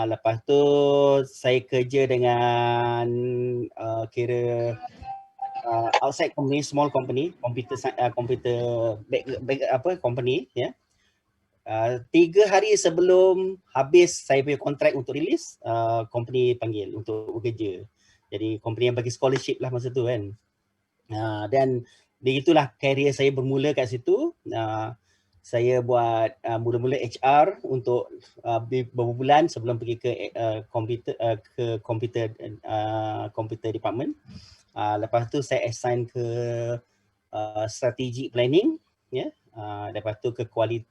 Lepas tu saya kerja dengan kira outside company, small company, computer company, ya. 3 hari sebelum habis saya punya kontrak untuk release, company panggil untuk bekerja. Jadi company yang bagi scholarship lah masa tu kan. Dan begitulah career saya bermula kat situ. Saya buat mula-mula HR untuk beberapa bulan sebelum pergi ke computer department. Lepas tu saya assign ke strategic planning, ya. Lepas tu ke quality.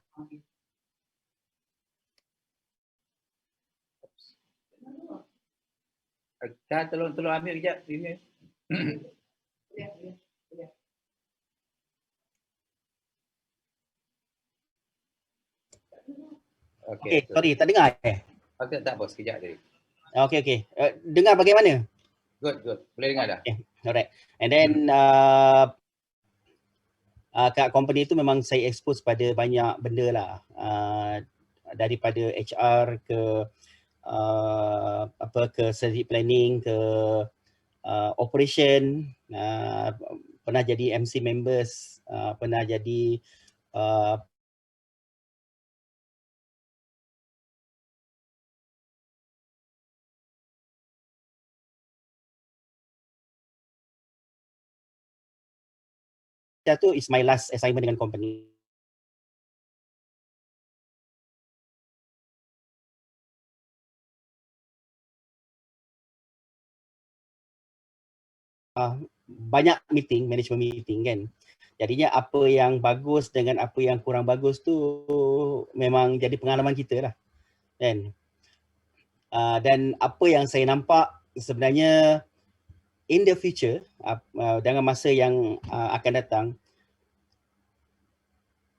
Tolong ambil kejap ini. Okay, sorry, tak dengar Okay, tak bos, sekejap tadi. Okay. Dengar bagaimana? Good. Boleh dengar dah. Okay, alright. And then kat company tu memang saya expose pada banyak benda lah. Daripada HR ke ke strategic planning, ke operation, pernah jadi MC members, pernah jadi tu is my last assignment dengan company. Banyak meeting, management meeting kan. Jadinya apa yang bagus dengan apa yang kurang bagus tu memang jadi pengalaman kita lah kan. Dan apa yang saya nampak sebenarnya in the future, dengan masa yang akan datang,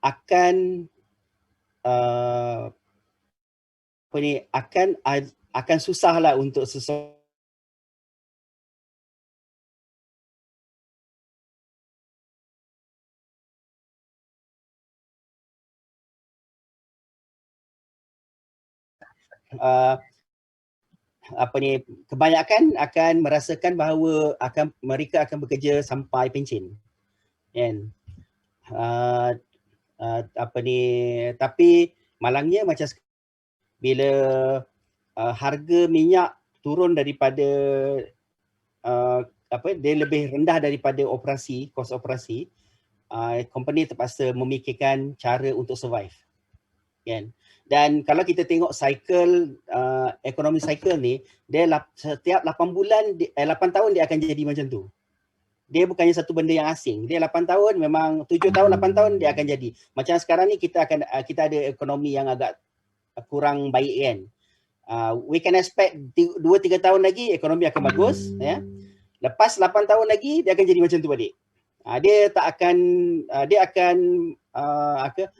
akan akan susah lah untuk seseorang kebanyakan akan merasakan bahawa mereka akan bekerja sampai pencen kan. Tapi malangnya macam bila harga minyak turun daripada dia lebih rendah daripada kos operasi, company terpaksa memikirkan cara untuk survive kan. Dan kalau kita tengok ekonomi cycle ni, dia setiap 8 tahun dia akan jadi macam tu. Dia bukannya satu benda yang asing. Dia 8 tahun, memang 7 tahun, 8 tahun dia akan jadi. Macam sekarang ni kita ada ekonomi yang agak kurang baik kan. We can expect 2-3 tahun lagi ekonomi akan bagus, ya. Lepas 8 tahun lagi dia akan jadi macam tu balik. Dia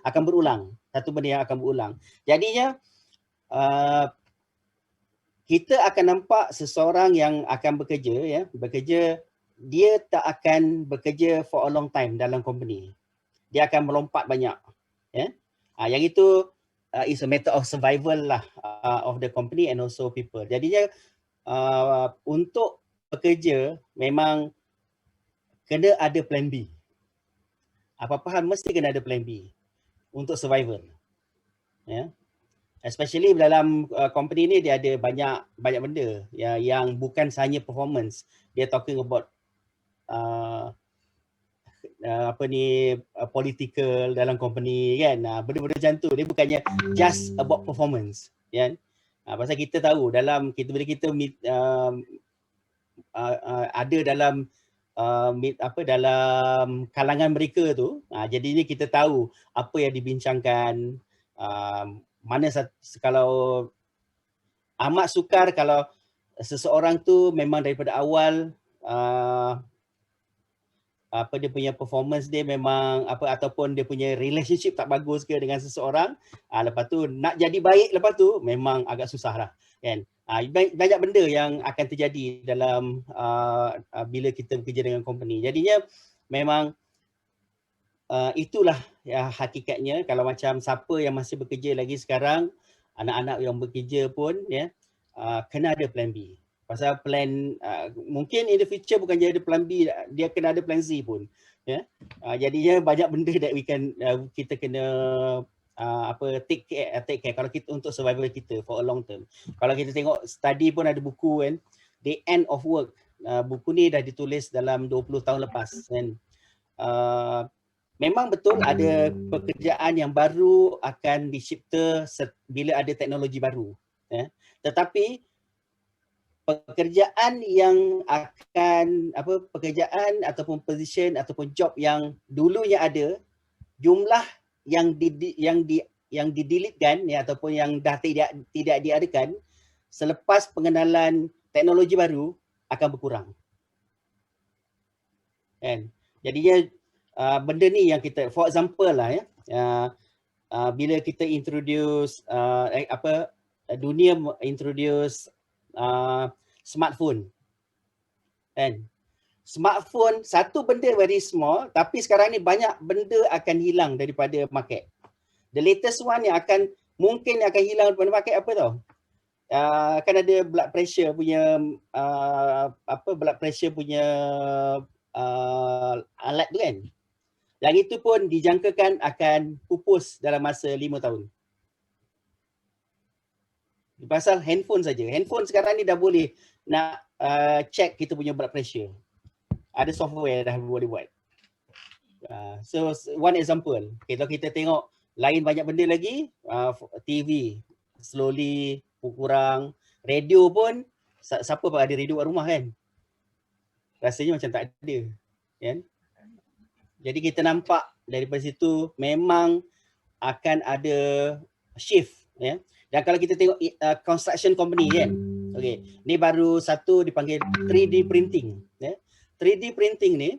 akan berulang. Satu benda yang akan berulang. Jadinya kita akan nampak seseorang yang akan bekerja, dia tak akan bekerja for a long time dalam company. Dia akan melompat banyak, ya. Yang itu is a matter of survival lah of the company and also people. Jadinya untuk bekerja memang kena ada plan B. Apa-apa hal mesti kena ada plan B untuk survival. Ya. Especially dalam company ni dia ada banyak benda yang bukan hanya performance. Dia talking about political dalam company kan. Benda-benda macam tu. Dia bukannya just about performance, kan. Pasal kita tahu bila kita ada dalam dalam kalangan mereka tu, jadinya kita tahu apa yang dibincangkan, mana kalau amat sukar kalau seseorang tu memang daripada awal dia punya performance dia memang ataupun dia punya relationship tak bagus ke dengan seseorang, lepas tu nak jadi baik lepas tu memang agak susah lah kan. Banyak benda yang akan terjadi dalam bila kita bekerja dengan company. Jadinya memang itulah ya hakikatnya. Kalau macam siapa yang masih bekerja lagi sekarang, anak-anak yang bekerja pun ya kena ada plan B. Pasal plan mungkin in the future bukan jadi ada plan B, dia kena ada plan Z pun ya. Jadinya banyak benda that we can kita kena take care kalau kita untuk survival kita for a long term. Kalau kita tengok study pun ada buku kan, The End of Work. Buku ni dah ditulis dalam 20 tahun lepas kan. Memang betul ada pekerjaan yang baru akan dicipta bila ada teknologi baru ya. Tetapi pekerjaan yang akan pekerjaan ataupun position ataupun job yang dulunya ada, jumlah yang dideletekan ya ataupun yang dah tidak diadakan selepas pengenalan teknologi baru akan berkurang. Kan? Jadinya benda ni yang kita, for example lah ya, bila kita introduce dunia introduce smartphone kan. Smartphone satu benda very small, tapi sekarang ni banyak benda akan hilang daripada market. The latest one yang mungkin akan hilang daripada market apa tau? Akan ada blood pressure punya blood pressure punya alat tu kan. Yang itu pun dijangkakan akan pupus dalam masa 5 tahun. Pasal handphone saja. Handphone sekarang ni dah boleh nak check kita punya blood pressure. Ada software dah boleh buat. So one example. Kalau kita tengok lain banyak benda lagi, TV slowly berkurang. Radio pun, siapa pun ada radio kat rumah kan? Rasanya macam tak ada. Kan? Jadi kita nampak daripada situ memang akan ada shift. Ya. Dan kalau kita tengok construction company kan, okay, ni baru satu dipanggil 3D printing. Ya. 3D printing ni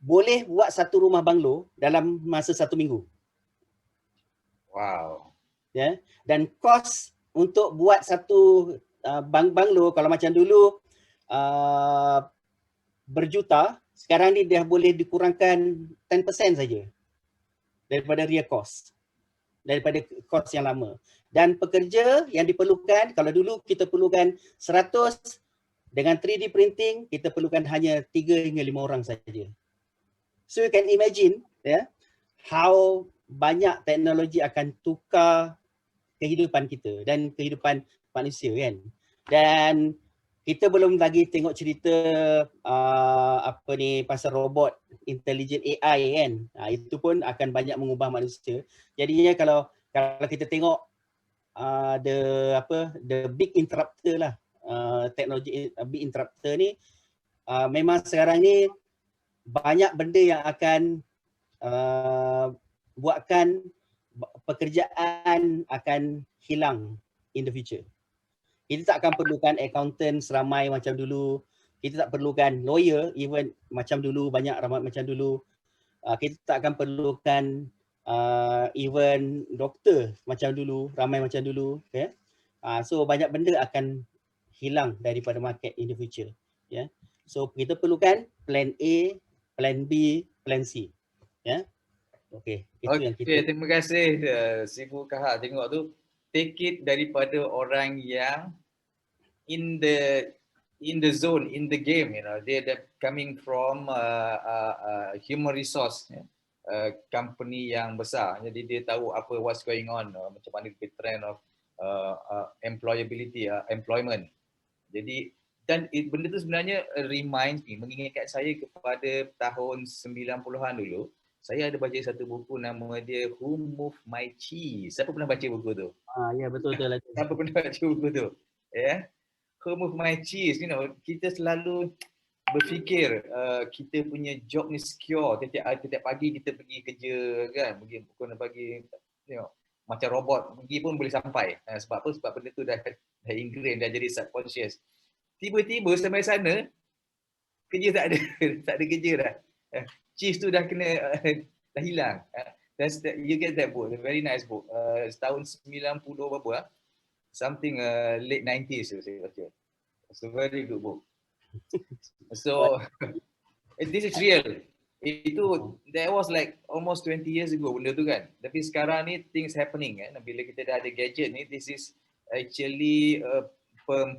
boleh buat satu rumah banglo dalam masa 1 minggu. Wow. Ya. Dan kos untuk buat satu banglo kalau macam dulu berjuta, sekarang ni dah boleh dikurangkan 10% saja daripada real cost. Daripada kos yang lama. Dan pekerja yang diperlukan, kalau dulu kita perlukan 100, dengan 3D printing kita perlukan hanya 3 hingga 5 orang saja. So you can imagine how banyak teknologi akan tukar kehidupan kita dan kehidupan manusia kan. Dan kita belum lagi tengok cerita pasal robot intelligent AI kan. Itu pun akan banyak mengubah manusia. Jadinya kalau kita tengok the big interrupter lah, teknologi big interrupter ni, memang sekarang ni banyak benda yang akan buatkan pekerjaan akan hilang in the future. Kita tak akan perlukan accountant seramai macam dulu. Kita tak perlukan lawyer even macam dulu, banyak ramai macam dulu. Kita tak akan perlukan even doktor macam dulu, ramai macam dulu. Okay? So banyak benda akan hilang daripada market in the future. Yeah? So kita perlukan plan A, plan B, plan C. Yeah? Okay. Itu yang kita. Terima kasih Cikgu Kahak tengok tu. Take it daripada orang yang in the zone, in the game, you know, they're coming from human resource company yang besar. Jadi dia tahu apa what's going on, macam mana the trend of employability, employment. Jadi dan benda tu sebenarnya reminds me, mengingatkan saya kepada tahun 90-an dulu. Saya ada baca satu buku nama dia Who Moved My Cheese. Siapa pernah baca buku tu? Ya betul lah. Siapa pernah baca buku tu? Ya. Who Moved My Cheese, you know, kita selalu berfikir kita punya job ni secure. Setiap pagi kita pergi kerja kan, pergi pukul pagi, you know, macam robot pergi pun boleh sampai. Sebab apa? Sebab benda tu dah ingrain, dah jadi subconscious. Tiba-tiba sampai sana kerja tak ada, tak ada kerja dah. Cheese tu dah kena dah hilang. You get that book, a very nice book. Tahun 90 berapa? Something late 90s saya baca. It's a very good book. So this is real. Itu that was like almost 20 years ago benda tu kan. Tapi sekarang ni things happening kan. Bila kita dah ada gadget ni, this is actually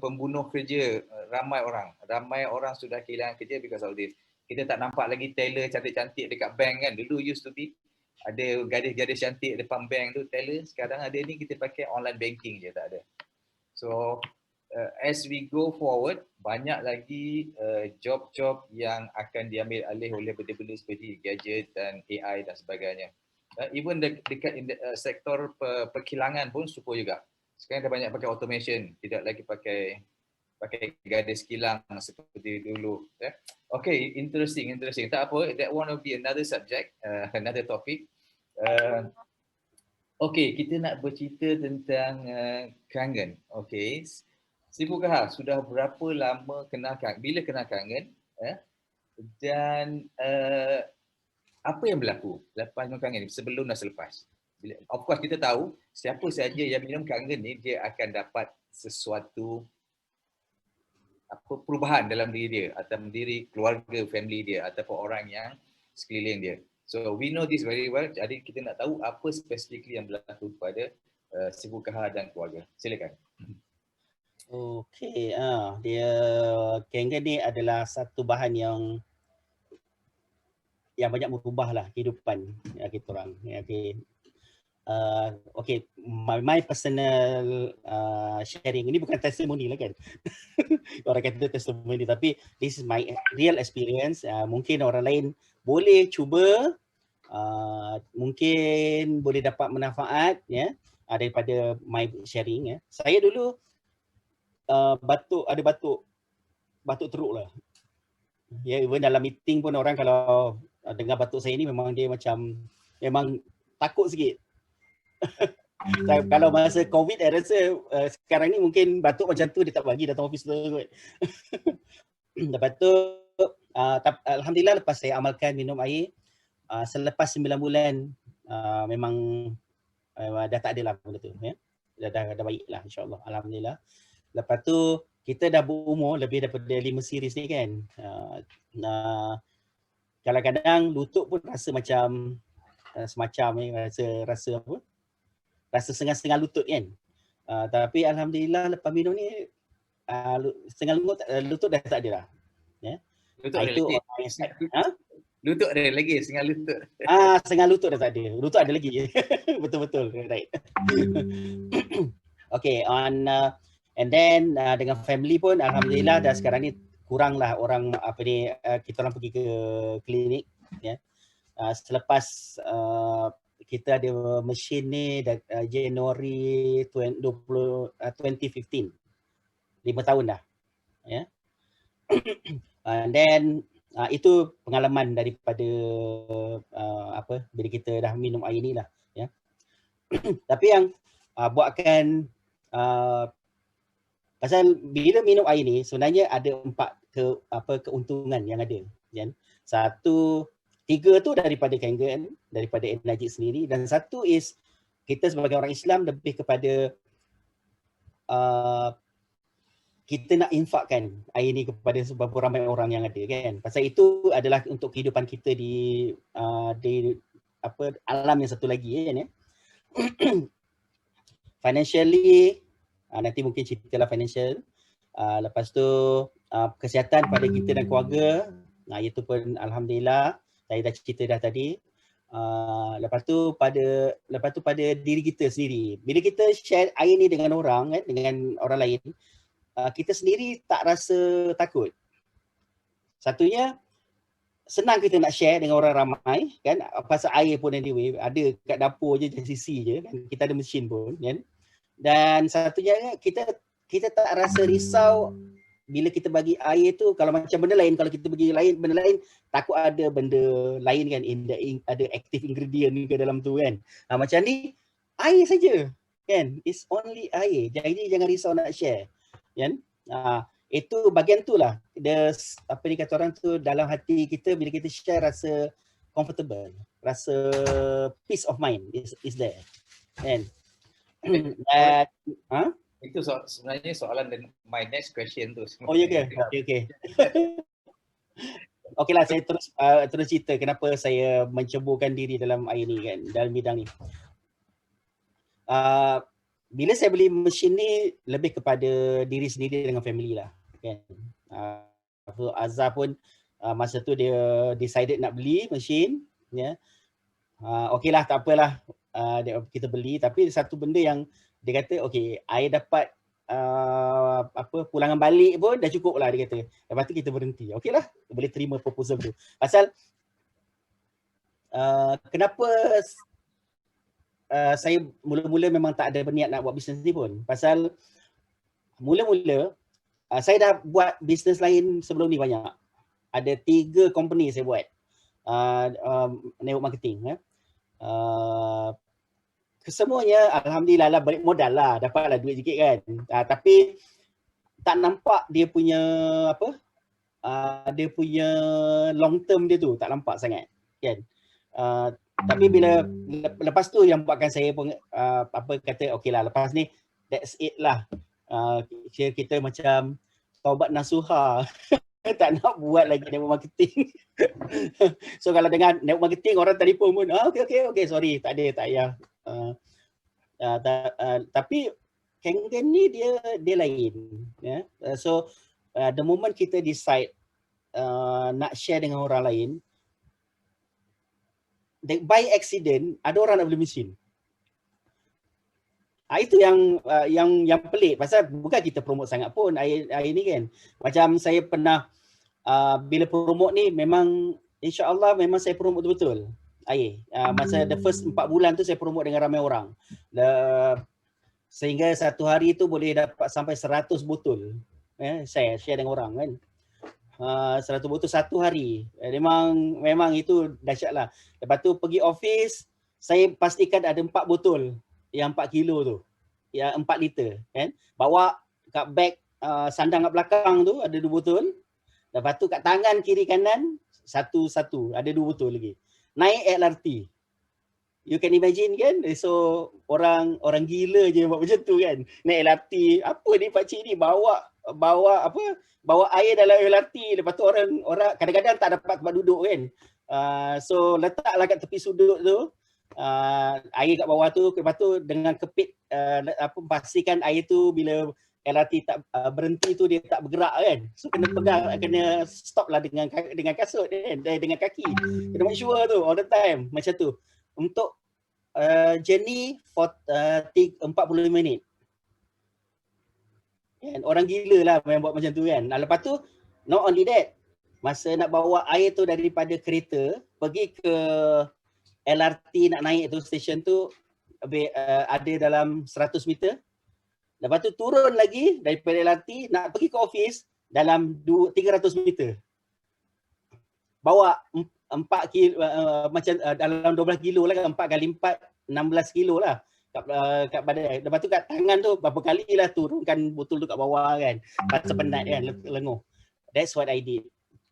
pembunuh kerja ramai orang. Ramai orang sudah kehilangan kerja because of this. Kita tak nampak lagi teller cantik-cantik dekat bank kan. Dulu used to be ada gadis-gadis cantik depan bank tu teller. Sekarang ada ni kita pakai online banking je, tak ada. So as we go forward, banyak lagi job-job yang akan diambil alih oleh benda-benda seperti gadget dan AI dan sebagainya. Even dekat sektor perkilangan pun super juga. Sekarang dah banyak pakai automation, tidak lagi pakai gadis kilang seperti dulu. Okay, interesting. Tak apa, that one will be another subject, another topic. Okay, kita nak bercerita tentang kangen. Okay. Sri Pugaha, sudah berapa lama kenal kangen? Bila kenal kangen? Dan apa yang berlaku lepas minum kangen ni, sebelum dan selepas? Of course kita tahu siapa saja yang minum kangen ni dia akan dapat sesuatu perubahan dalam diri dia atau diri keluarga, family dia ataupun orang yang sekeliling dia. So we know this very well. Jadi kita nak tahu apa specifically yang berlaku pada Sri Pugaha dan keluarga. Silakan. Okey, dia kangen ni adalah satu bahan yang banyak merubahlah kehidupan kita orang. Okay, my personal sharing ini bukan testimoni lah kan. Orang kata testimoni, tapi this is my real experience. Mungkin orang lain boleh cuba, mungkin boleh dapat manfaat daripada my sharing. Saya dulu batuk teruk lah. Even dalam meeting pun orang kalau dengar batuk saya ni memang dia memang takut sikit. Kalau masa COVID saya rasa sekarang ni mungkin batuk macam tu dia tak bagi datang office tu kot. Lepas tu alhamdulillah lepas saya amalkan minum air, selepas 9 bulan memang dah tak ada lah benda tu. Dah baik lah insyaAllah, alhamdulillah. Lepas tu kita dah berumur lebih daripada 5 series ni kan. Kadang-kadang lutut pun rasa macam rasa apa? Rasa setengah-setengah lutut kan. Tapi alhamdulillah lepas minum ni setengah lutut dah tak ada lah. Lutut ada lagi. Lutut ada lagi, setengah lutut. Setengah lutut dah tak ada. Lutut ada lagi. Betul-betul. Right. Okay, and then dengan family pun alhamdulillah dah sekarang ni kuranglah orang kita orang pergi ke klinik selepas kita ada mesin ni Januari 2015. 5 tahun dah. And then itu pengalaman daripada bila kita dah minum air ni lah. Tapi yang buatkan pasal bila minum air ni sebenarnya ada 4 keuntungan yang ada. Tiga tu daripada kangen, daripada energi sendiri, dan satu is kita sebagai orang Islam lebih kepada kita nak infakkan air ni kepada beberapa ramai orang yang ada kan. Pasal itu adalah untuk kehidupan kita di alam yang satu lagi kan. Financially nanti mungkin ceritalah financial. Lepas tu kesihatan pada kita dan keluarga. Itu pun alhamdulillah saya dah cerita dah tadi. Lepas tu pada diri kita sendiri. Bila kita share air ni dengan orang kan, dengan orang lain, kita sendiri tak rasa takut. Satunya senang kita nak share dengan orang ramai kan, pasal air pun anyway ada kat dapur je, sisi je kan, kita ada mesin pun kan. Dan satunya kita tak rasa risau bila kita bagi air tu. Kalau macam benda lain, kalau kita bagi benda lain takut ada benda lain kan, ada active ingredient ke dalam tu kan. Macam ni air saja kan, it's only air. Jadi jangan risau nak share kan. Itu bahagian tu lah, apa ni kata orang tu, dalam hati kita bila kita share rasa comfortable, rasa peace of mind is there kan. Itu sebenarnya soalan dan my next question tu. Oh ya ke? Okay. okeylah saya terus cerita kenapa saya menceburkan diri dalam air ni kan, dalam bidang ni. Bila saya beli mesin ni lebih kepada diri sendiri dengan family lah kan. So Azhar pun masa tu dia decided nak beli mesin ya. Okeylah tak apalah, kita beli, tapi satu benda yang dia kata okey, I dapat pulangan balik pun dah cukup lah dia kata. Lepas tu kita berhenti. Okeylah, boleh terima proposal tu. Pasal kenapa saya mula-mula memang tak ada berniat nak buat bisnes ni pun. Pasal mula-mula saya dah buat bisnes lain sebelum ni banyak. Ada 3 company saya buat. Network marketing. Kesemuanya alhamdulillah lah balik modal lah, dapatlah duit sikit kan. Tapi tak nampak dia punya dia punya long term dia tu tak nampak sangat kan. Tapi bila lepas tu yang buatkan saya pun kata okeylah lepas ni that's it lah. Kita macam taubat nasuha tak nak buat lagi network marketing. So kalau dengan network marketing orang telefon pun okey sorry tak payah. Tapi Kangen ni dia lain ya. So the moment kita decide nak share dengan orang lain, by accident ada orang nak beli mesin. Itu yang pelik, pasal bukan kita promote sangat pun air ni kan. Macam saya pernah bila promote ni memang insya-Allah memang saya promote betul-betul air. Masa the first 4 bulan tu saya promote dengan ramai orang. Sehingga satu hari tu boleh dapat sampai 100 botol. Saya share dengan orang kan. 100 botol satu hari. Memang itu dahsyat lah. Lepas tu pergi office, saya pastikan ada 4 botol yang 4 kilo tu. Ya 4 liter kan. Bawa kat beg sandang kat belakang tu ada 2 botol. Lepas tu kat tangan kiri kanan satu-satu ada 2 botol lagi. Naik LRT. You can imagine kan? So orang gila je buat macam tu kan. Naik LRT, apa ni pak cik ni bawa air dalam LRT. Lepas tu orang kadang-kadang tak dapat tempat duduk kan. So letaklah kat tepi sudut tu. Air kat bawah tu, lepas tu dengan kepit pastikan air tu bila LRT tak berhenti tu dia tak bergerak kan. So kena pegang, kena stop lah dengan kasut kan, dengan kaki. Kena make sure tu all the time macam tu. Untuk journey for 45 minit. Kan? Orang gila lah yang buat macam tu kan. Lepas tu not only that, masa nak bawa air tu daripada kereta pergi ke LRT nak naik tu stesen tu ada dalam 100 meter. Lepas tu turun lagi daripada LRT nak pergi ke office dalam 300 meter. Bawa 4 kilo macam dalam 12 kilo lah, 4 kali 4 16 kilo lah kat badan. Lepas tu kat tangan tu berapa kali lah turunkan botol tu kat bawah kan. Pasal penat kan, lenguh. That's what I did.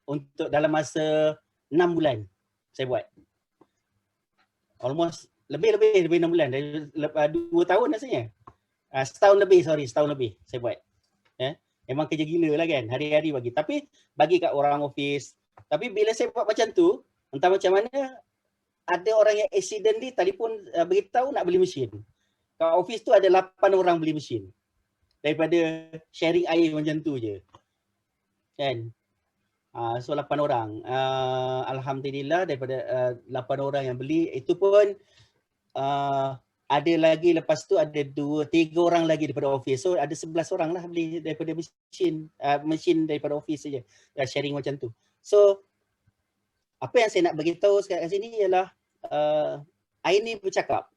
Untuk dalam masa 6 bulan saya buat. Almost lebih 6 bulan. 2 tahun rasanya. Setahun lebih saya buat. Memang kerja gila lah kan, hari-hari bagi. Tapi bagi kat orang office. Tapi bila saya buat macam tu, entah macam mana, ada orang yang accidentally telefon beritahu nak beli mesin. Kat office tu ada 8 orang beli mesin. Daripada sharing air macam tu je. Kan? So 8 orang. Alhamdulillah daripada 8 orang yang beli, itu pun ada lagi lepas tu ada 3 orang lagi daripada office. So ada 11 orang lah beli daripada mesin daripada office saja. Sharing macam tu. So apa yang saya nak bagi tahu sekarang kat sini ialah air ni bercakap.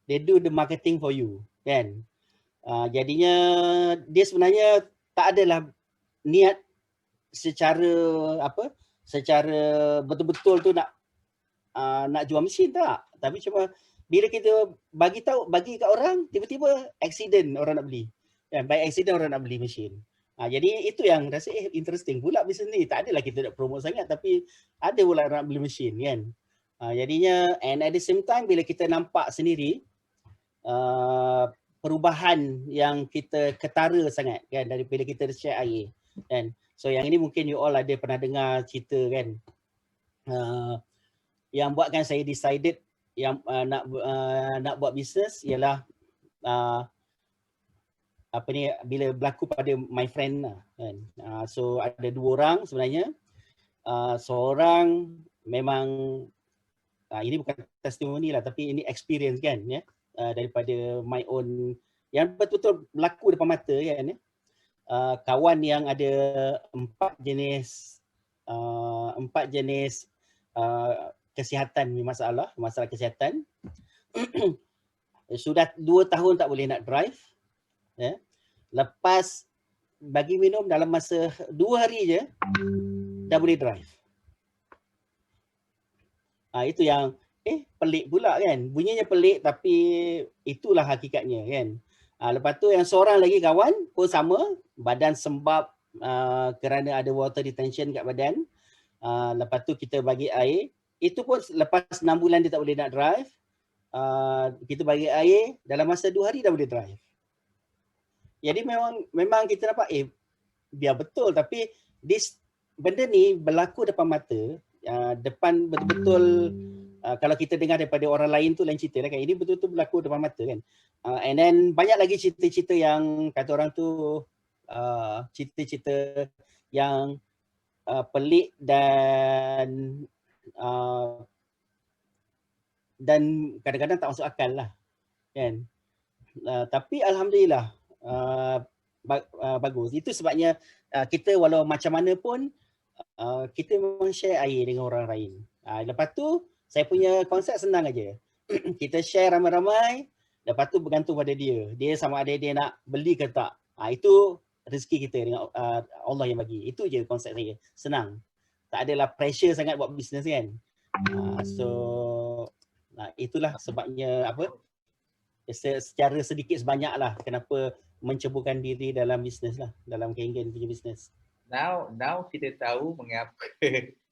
They do the marketing for you, kan? Jadinya dia sebenarnya tak adalah niat secara betul-betul tu nak jual mesin tak. Tapi cuma bila kita bagi kat orang, tiba-tiba accident orang nak beli. Kan? By accident orang nak beli mesin. Jadi itu yang rasa interesting pula bisnes ni. Tak adalah kita nak promote sangat tapi ada pula nak beli mesin kan. Jadinya and at the same time bila kita nampak sendiri perubahan yang kita ketara sangat kan daripada kita share air kan. So yang ini mungkin you all ada pernah dengar cerita kan. Yang buatkan saya decided yang nak buat bisnes ialah apa ni, bila berlaku pada my friend lah kan. So ada 2 orang sebenarnya. Seorang memang ini bukan testimoni lah, tapi ini experience kan ya, daripada my own yang betul-betul berlaku depan mata kan ya. Kawan yang ada 4 jenis kesihatan, masalah kesihatan. Sudah 2 tahun tak boleh nak drive ya. Lepas bagi minum dalam masa 2 hari je dah boleh drive. Itu yang pelik pula kan. Bunyinya pelik tapi itulah hakikatnya kan. Lepas tu yang seorang lagi kawan pun sama, badan sembab kerana ada water retention kat badan. Lepas tu kita bagi air. Itu pun lepas 6 bulan dia tak boleh nak drive. Kita bagi air, dalam masa 2 hari dah boleh drive. Jadi memang kita nampak biar betul, tapi benda ni berlaku depan mata, depan betul-betul. Kalau kita dengar daripada orang lain tu lain cerita lah kan. Ini betul-betul berlaku depan mata kan. And then banyak lagi cerita-cerita yang kata orang tu cerita-cerita yang pelik dan kadang-kadang tak masuk akal lah kan. Tapi alhamdulillah bagus. Itu sebabnya kita walau macam mana pun kita memang share air dengan orang lain. Lepas tu saya punya konsep senang aja. Kita share ramai-ramai, lepas tu bergantung pada dia. Dia sama ada dia nak beli ke tak. Itu rezeki kita dengan Allah yang bagi. Itu je konsep saya. Senang. Tak adalah pressure sangat buat bisnes kan. So itulah sebabnya apa? Secara sedikit sebanyak lah kenapa menceburkan diri dalam bisnes lah, dalam Kangen punya bisnes. Now kita tahu mengapa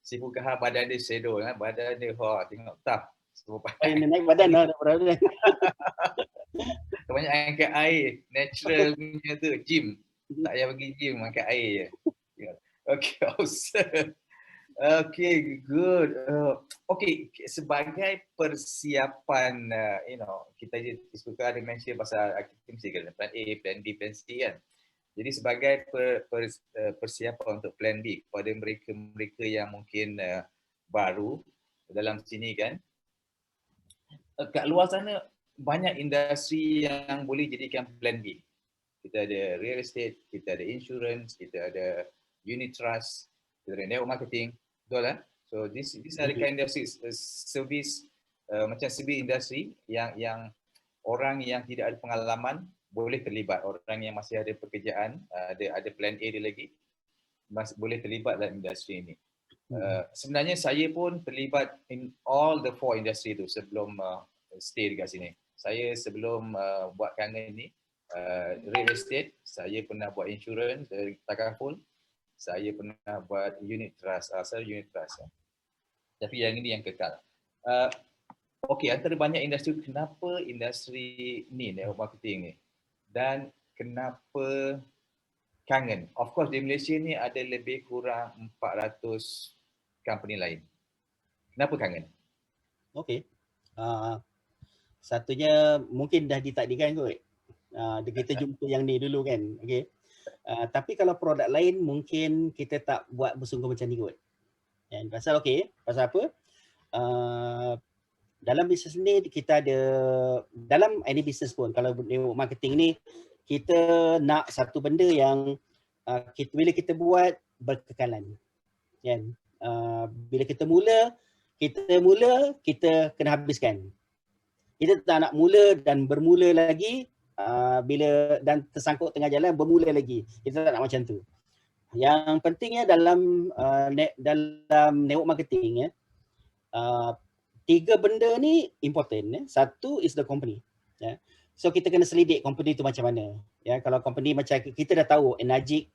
si Fukaha badan dia shadow kan, badan dia tengok tough. Naik badan lah, badan. Kebanyakan angkat air, natural punya tu, gym. Tak payah pergi gym, angkat air je. Okay, awesome. Okay, good. Okay, sebagai persiapan, kita suka ada mention pasal kita mesti kena plan A, plan B, plan C kan. Jadi sebagai persiapan untuk plan B kepada mereka-mereka yang mungkin baru dalam sini kan, kat luar sana banyak industri yang boleh jadikan plan B. Kita ada real estate, kita ada insurance, kita ada unit trust, kita ada network marketing, betul lah. So this are the kind of service macam service industry yang orang yang tidak ada pengalaman boleh terlibat. Orang yang masih ada pekerjaan, ada plan A dia lagi, masih boleh terlibat dalam industri ini. Sebenarnya saya pun terlibat in all the 4 industry tu sebelum stay dekat sini. Saya sebelum buat Kangen ni, real estate, saya pernah buat insurance, takaful, saya pernah buat unit trust, unit trust. Tapi yang ini yang kekal. Okey, antara banyak industri, kenapa industri ni, network marketing ni? Dan kenapa Kangen? Of course di Malaysia ni ada lebih kurang 400 company lain. Kenapa Kangen? Okey. Satunya mungkin dah ditakdirkan kot. Kita jumpa yang ni dulu kan. Okey. Tapi kalau produk lain mungkin kita tak buat bersungguh macam ni kot. Dan pasal pasal apa? Dalam bisnes ni kita ada, dalam any business pun, kalau network marketing ni kita nak satu benda yang bila kita buat berkekalan kan. Bila kita mula kita kena habiskan. Kita tak nak mula dan bermula lagi bila dan tersangkut tengah jalan bermula lagi. Kita tak nak macam tu. Yang pentingnya dalam network marketing 3 benda ni important. Satu is the company. So kita kena selidik company tu macam mana. Kalau company macam kita dah tahu Enagic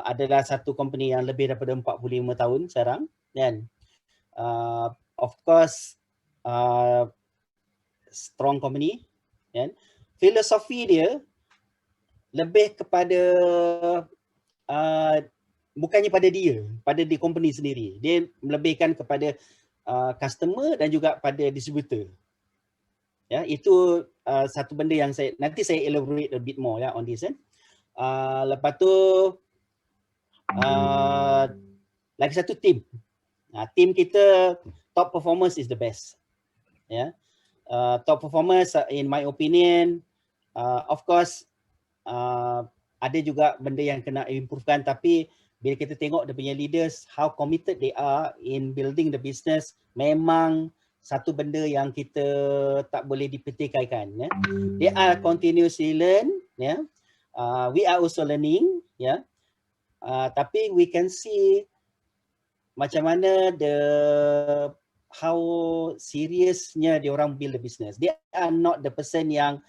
adalah satu company yang lebih daripada 45 tahun sekarang kan. Of course strong company kan. Filosofi dia lebih kepada bukannya pada dia, pada di company sendiri. Dia melebihkan kepada customer dan juga pada distributor. Ya, itu satu benda yang nanti saya elaborate a bit more ya on this. Lepas tu lagi satu team. Team kita top performance is the best. Ya. Top performance in my opinion, of course ada juga benda yang kena improvekan, tapi bila kita tengok dia punya leaders, how committed they are in building the business, memang satu benda yang kita tak boleh dipertikaikan. Ya. They are continuously learn. Ya. We are also learning. Ya. Tapi we can see macam mana how seriousnya dia orang build the business. They are not the person yang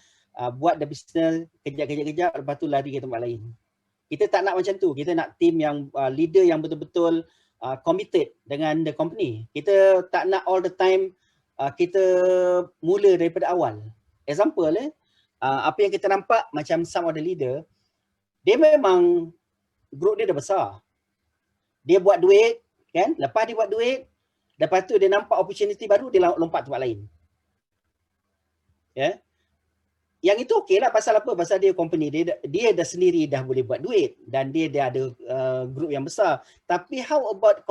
buat the business kejap-kejap lepas tu lari ke tempat lain. Kita tak nak macam tu. Kita nak team yang leader yang betul-betul committed dengan the company. Kita tak nak all the time kita mula daripada awal. Example apa yang kita nampak macam some of the leader, dia memang group dia dah besar. Dia buat duit, kan? Lepas dia buat duit, lepas tu dia nampak opportunity baru, dia lompat tempat lain. Ya. Yang itu okey lah, pasal apa? Pasal dia company, dia dah sendiri dah boleh buat duit dan dia dah ada group yang besar. Tapi how about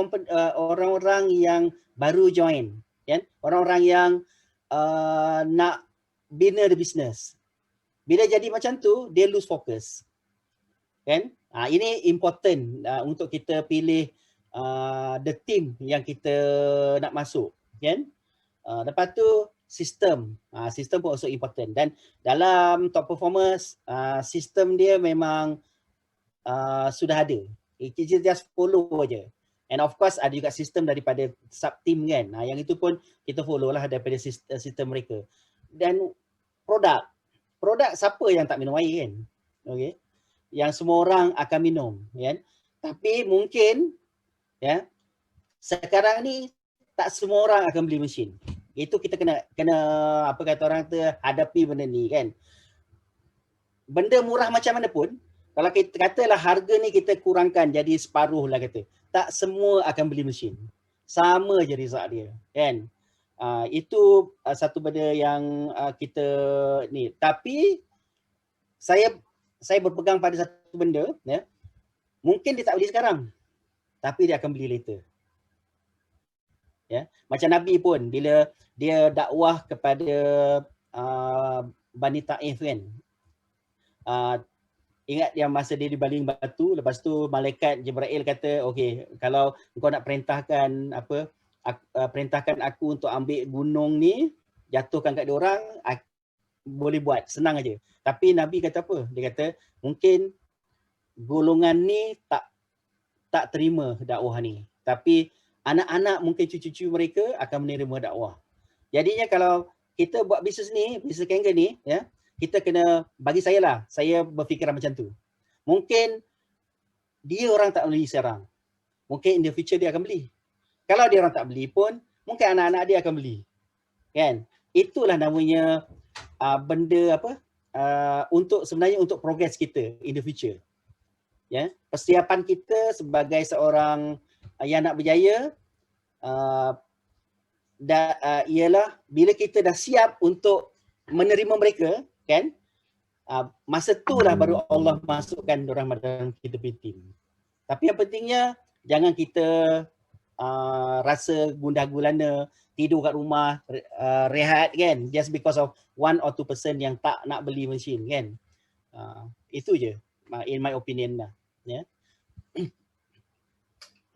orang-orang yang baru join, kan? Orang-orang yang nak bina the business. Bila jadi macam tu, dia lose focus. Kan? Ini important untuk kita pilih the team yang kita nak masuk, kan? Lepas tu sistem, sistem pun also important, dan dalam top performers sistem dia memang sudah ada. Kita just follow aja. And of course ada juga sistem daripada sub team, kan? Yang itu pun kita follow lah daripada sistem mereka. Dan produk siapa yang tak minum air, kan? Okay. Yang semua orang akan minum, kan? Tapi mungkin ya sekarang ni tak semua orang akan beli mesin. Itu kita kena apa kata orang tu, hadapi benda ni, kan? Benda murah macam mana pun, kalau kita katalah harga ni kita kurangkan jadi separuh lah kata, tak semua akan beli mesin. Sama je result dia, kan? Itu satu benda yang kita ni. Tapi saya berpegang pada satu benda, ya. Mungkin dia tak beli sekarang, tapi dia akan beli later. Ya, macam Nabi pun bila dia dakwah kepada Bani Taif, kan, ingat yang masa dia dibaling batu, lepas tu malaikat Jibril kata, okey, kalau kau nak perintahkan perintahkan aku untuk ambil gunung ni, jatuhkan kat dia orang, boleh buat, senang aja. Tapi Nabi kata apa? Dia kata mungkin golongan ni tak terima dakwah ni, tapi anak-anak mungkin cucu-cucu mereka akan menerima dakwah. Jadinya kalau kita buat bisnes ni, bisnes Kangen ni, ya, kita kena, bagi saya lah, saya berfikiran macam tu. Mungkin dia orang tak beli sekarang, mungkin in the future dia akan beli. Kalau dia orang tak beli pun, mungkin anak-anak dia akan beli, kan? Itulah namanya benda apa? Sebenarnya untuk progress kita in the future. Ya, persiapan kita sebagai seorang yang nak berjaya ialah bila kita dah siap untuk menerima mereka, kan, masa itulah baru Allah masukkan diorang dalam kita punya team. Tapi yang pentingnya jangan kita rasa gundah gulana, tidur kat rumah, rehat, kan, just because of 1 or 2% yang tak nak beli mesin, kan. Itu je in my opinion lah. Ya.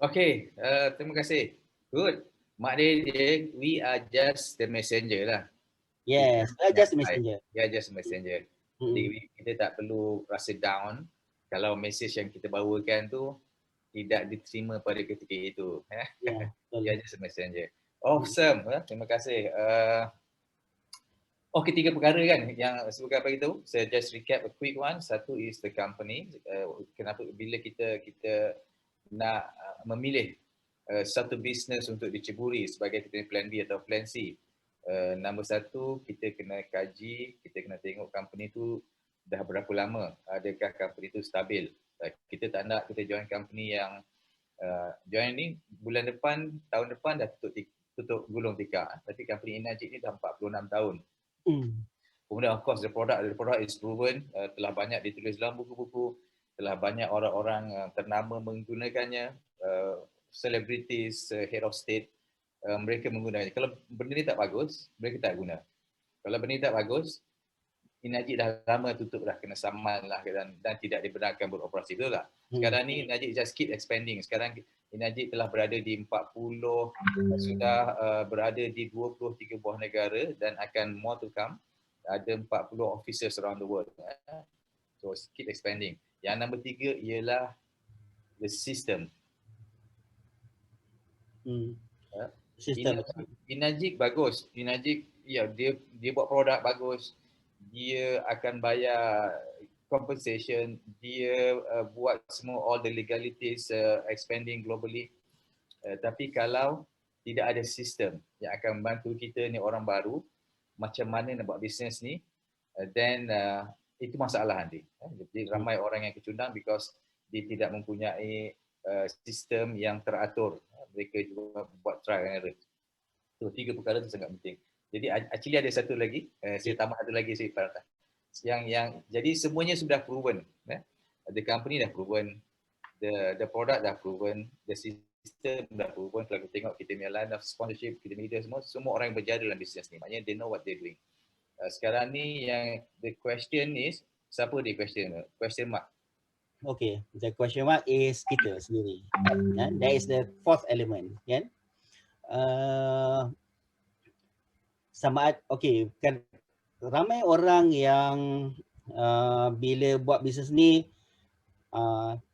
Okay, terima kasih. Good. Mak dia, we are just the messenger lah. Yes, we are just the messenger. We are just messenger. Jadi kita tak perlu rasa down kalau message yang kita bawakan tu tidak diterima pada ketika itu. Yeah, we are just a messenger. Awesome. Terima kasih. Okay, 3 perkara kan yang sebagai apa itu. Saya just recap a quick one. Satu is the company. Kenapa bila kita nak memilih satu bisnes untuk diceburi sebagai kita plan B atau plan C. Nombor 1, kita kena kaji, kita kena tengok company tu dah berapa lama, adakah company tu stabil. Kita tak nak kita join company yang Join ni bulan depan, tahun depan dah tutup gulung tikar. Tapi company Enagic ni dah 46 tahun. Kemudian of course the product is proven, telah banyak ditulis dalam buku-buku, telah banyak orang-orang ternama menggunakannya, celebrities, head of state, mereka menggunakannya. Kalau benda ni tak bagus, mereka tak guna. Kalau benda ni tak bagus, Enagic dah lama tutup dah, kena saman lah dan tidak dibenarkan beroperasi, betul tak? Sekarang ni Enagic just keep expanding. Sekarang Enagic telah berada di 40, sudah berada di 23 buah negara dan akan more to come. Ada 40 offices around the world. So keep expanding. Yang nombor 3 ialah the system. Enagic bagus. Enagic ya, dia buat produk bagus. Dia akan bayar compensation, dia buat semua all the legalities, expanding globally. Tapi kalau tidak ada sistem yang akan membantu kita ni orang baru macam mana nak buat bisnes ni, then itu masalah nanti. Jadi ramai orang yang kecundang because dia tidak mempunyai sistem yang teratur. Mereka juga buat trial and error. So 3 perkara itu sangat penting. Jadi actually ada satu lagi, saya tambah satu lagi saya ibaratkan. Yang jadi semuanya sudah proven. The company dah proven, the product dah proven, the system dah proven. Kalau kita tengok kita punya line of sponsorship, kita media semua orang yang berjaya dalam bisnes ni. Maknanya they know what they're doing. Sekarang ni yang the question is, siapa dia question mark? Okay, the question mark is kita sendiri. That is the fourth element, kan? Sama okay, kan ramai orang yang bila buat bisnes ni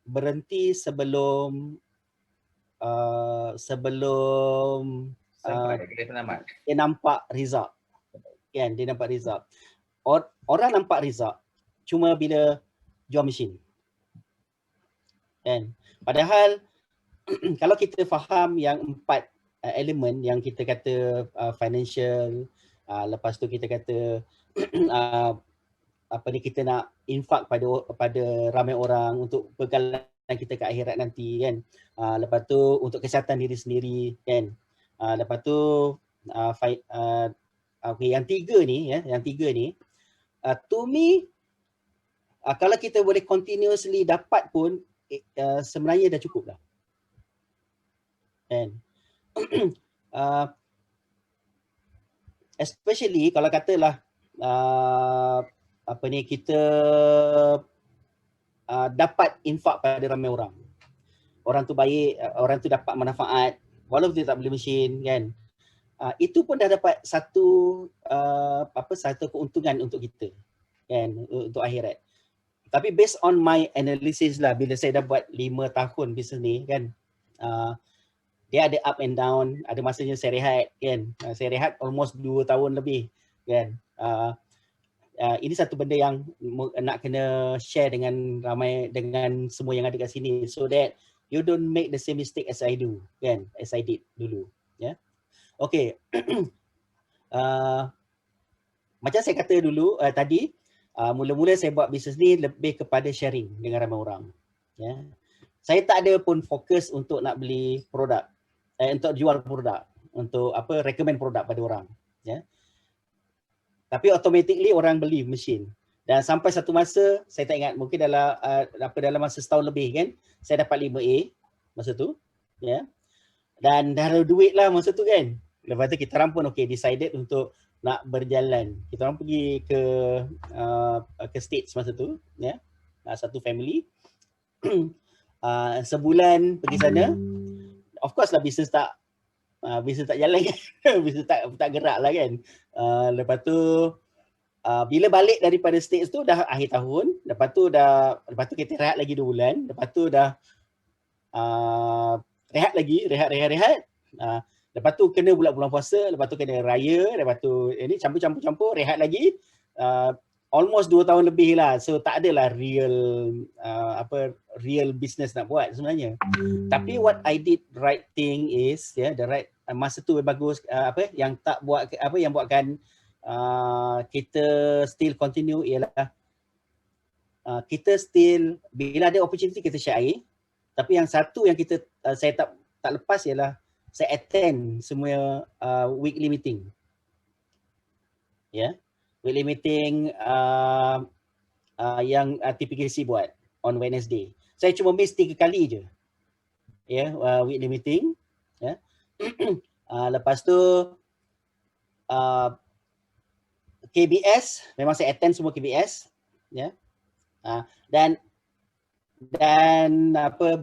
berhenti sebelum dia nampak result. Kan, dia nampak result. Orang nampak result cuma bila jual mesin. Kan? Padahal kalau kita faham yang 4 elemen yang kita kata financial, lepas tu kita kata kita nak infak pada ramai orang untuk pegangan kita ke akhirat nanti, kan. Lepas tu untuk kesihatan diri sendiri, kan. Lepas tu yang tiga ni, to me kalau kita boleh continuously dapat pun sebenarnya dah cukup dah. Kan. Especially kalau katalah kita dapat infak pada ramai orang. Orang tu baik, orang tu dapat manfaat walaupun dia tak beli mesin, kan. Itu pun dah dapat satu keuntungan untuk kita, kan, untuk akhirat. Tapi based on my analysis lah, bila saya dah buat 5 tahun bisnes ni, kan, dia ada up and down, ada masanya saya rehat, kan. Saya rehat almost 2 tahun lebih, kan. Ini satu benda yang nak kena share dengan ramai, dengan semua yang ada kat sini, so that you don't make the same mistake as I do, kan, as I did dulu, ya. Yeah? Okay. Macam saya kata dulu tadi, mula-mula saya buat bisnes ni lebih kepada sharing dengan ramai orang, ya. Yeah? Saya tak ada pun fokus untuk nak beli produk, untuk jual produk, untuk recommend produk pada orang, ya. Tapi automatically orang beli mesin. Dan sampai satu masa, saya tak ingat, mungkin dalam masa setahun lebih, kan, saya dapat 5A masa tu, ya. Dan dah ada duit lah masa tu, kan. Lepas tu kita orang pun decided untuk nak berjalan. Kita orang pergi ke States masa tu, ya. Satu family. Sebulan pergi sana. Of course lah bisnes tak jalan, kan. Bisnes tak gerak lah, kan. Lepas tu bila balik daripada States tu dah akhir tahun. Lepas tu kita rehat lagi 2 bulan. Lepas tu dah rehat lagi, rehat. Lepas tu kena pula bulan puasa, lepas tu kena raya, lepas tu ini campur, rehat lagi. Almost 2 tahun lebih lah. So tak adalah real business nak buat sebenarnya. Tapi what I did right thing is, the right masa tu bagus, yang tak buat yang buatkan kita still continue ialah kita still bila ada opportunity kita share air, Tapi yang satu yang saya tak lepas ialah saya attend semua weekly meeting. Ya. Weekly meeting yang TPKC buat on Wednesday. Saya cuma miss 3 kali je. Ya, weekly meeting. Ya. Lepas tu KBS, memang saya attend semua KBS. Ya. Dan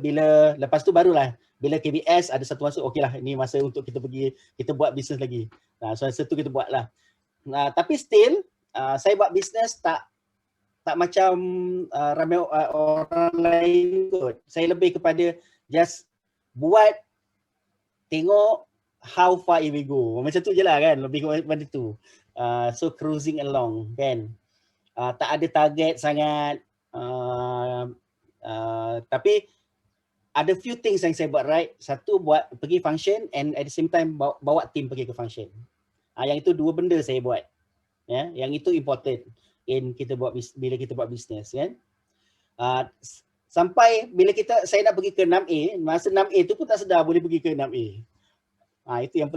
bila lepas tu barulah bila KBS ada satu masa okeylah ini masa untuk kita pergi kita buat bisnes lagi. So masa tu kita buatlah. Tapi still saya buat bisnes tak macam ramai orang lain kot. Saya lebih kepada just buat, tengok how far it will go. Macam tu je lah kan, lebih kepada tu. So cruising along kan. Tak ada target sangat. Tapi ada few things yang saya buat right. Satu, buat pergi function and at the same time bawa team pergi ke function. Yang itu 2 benda saya buat. Ya, yang itu important in bila kita buat bisnes kan. Sampai bila saya nak pergi ke 6A, masa 6A tu pun tak sedar boleh pergi ke 6A. Itu yang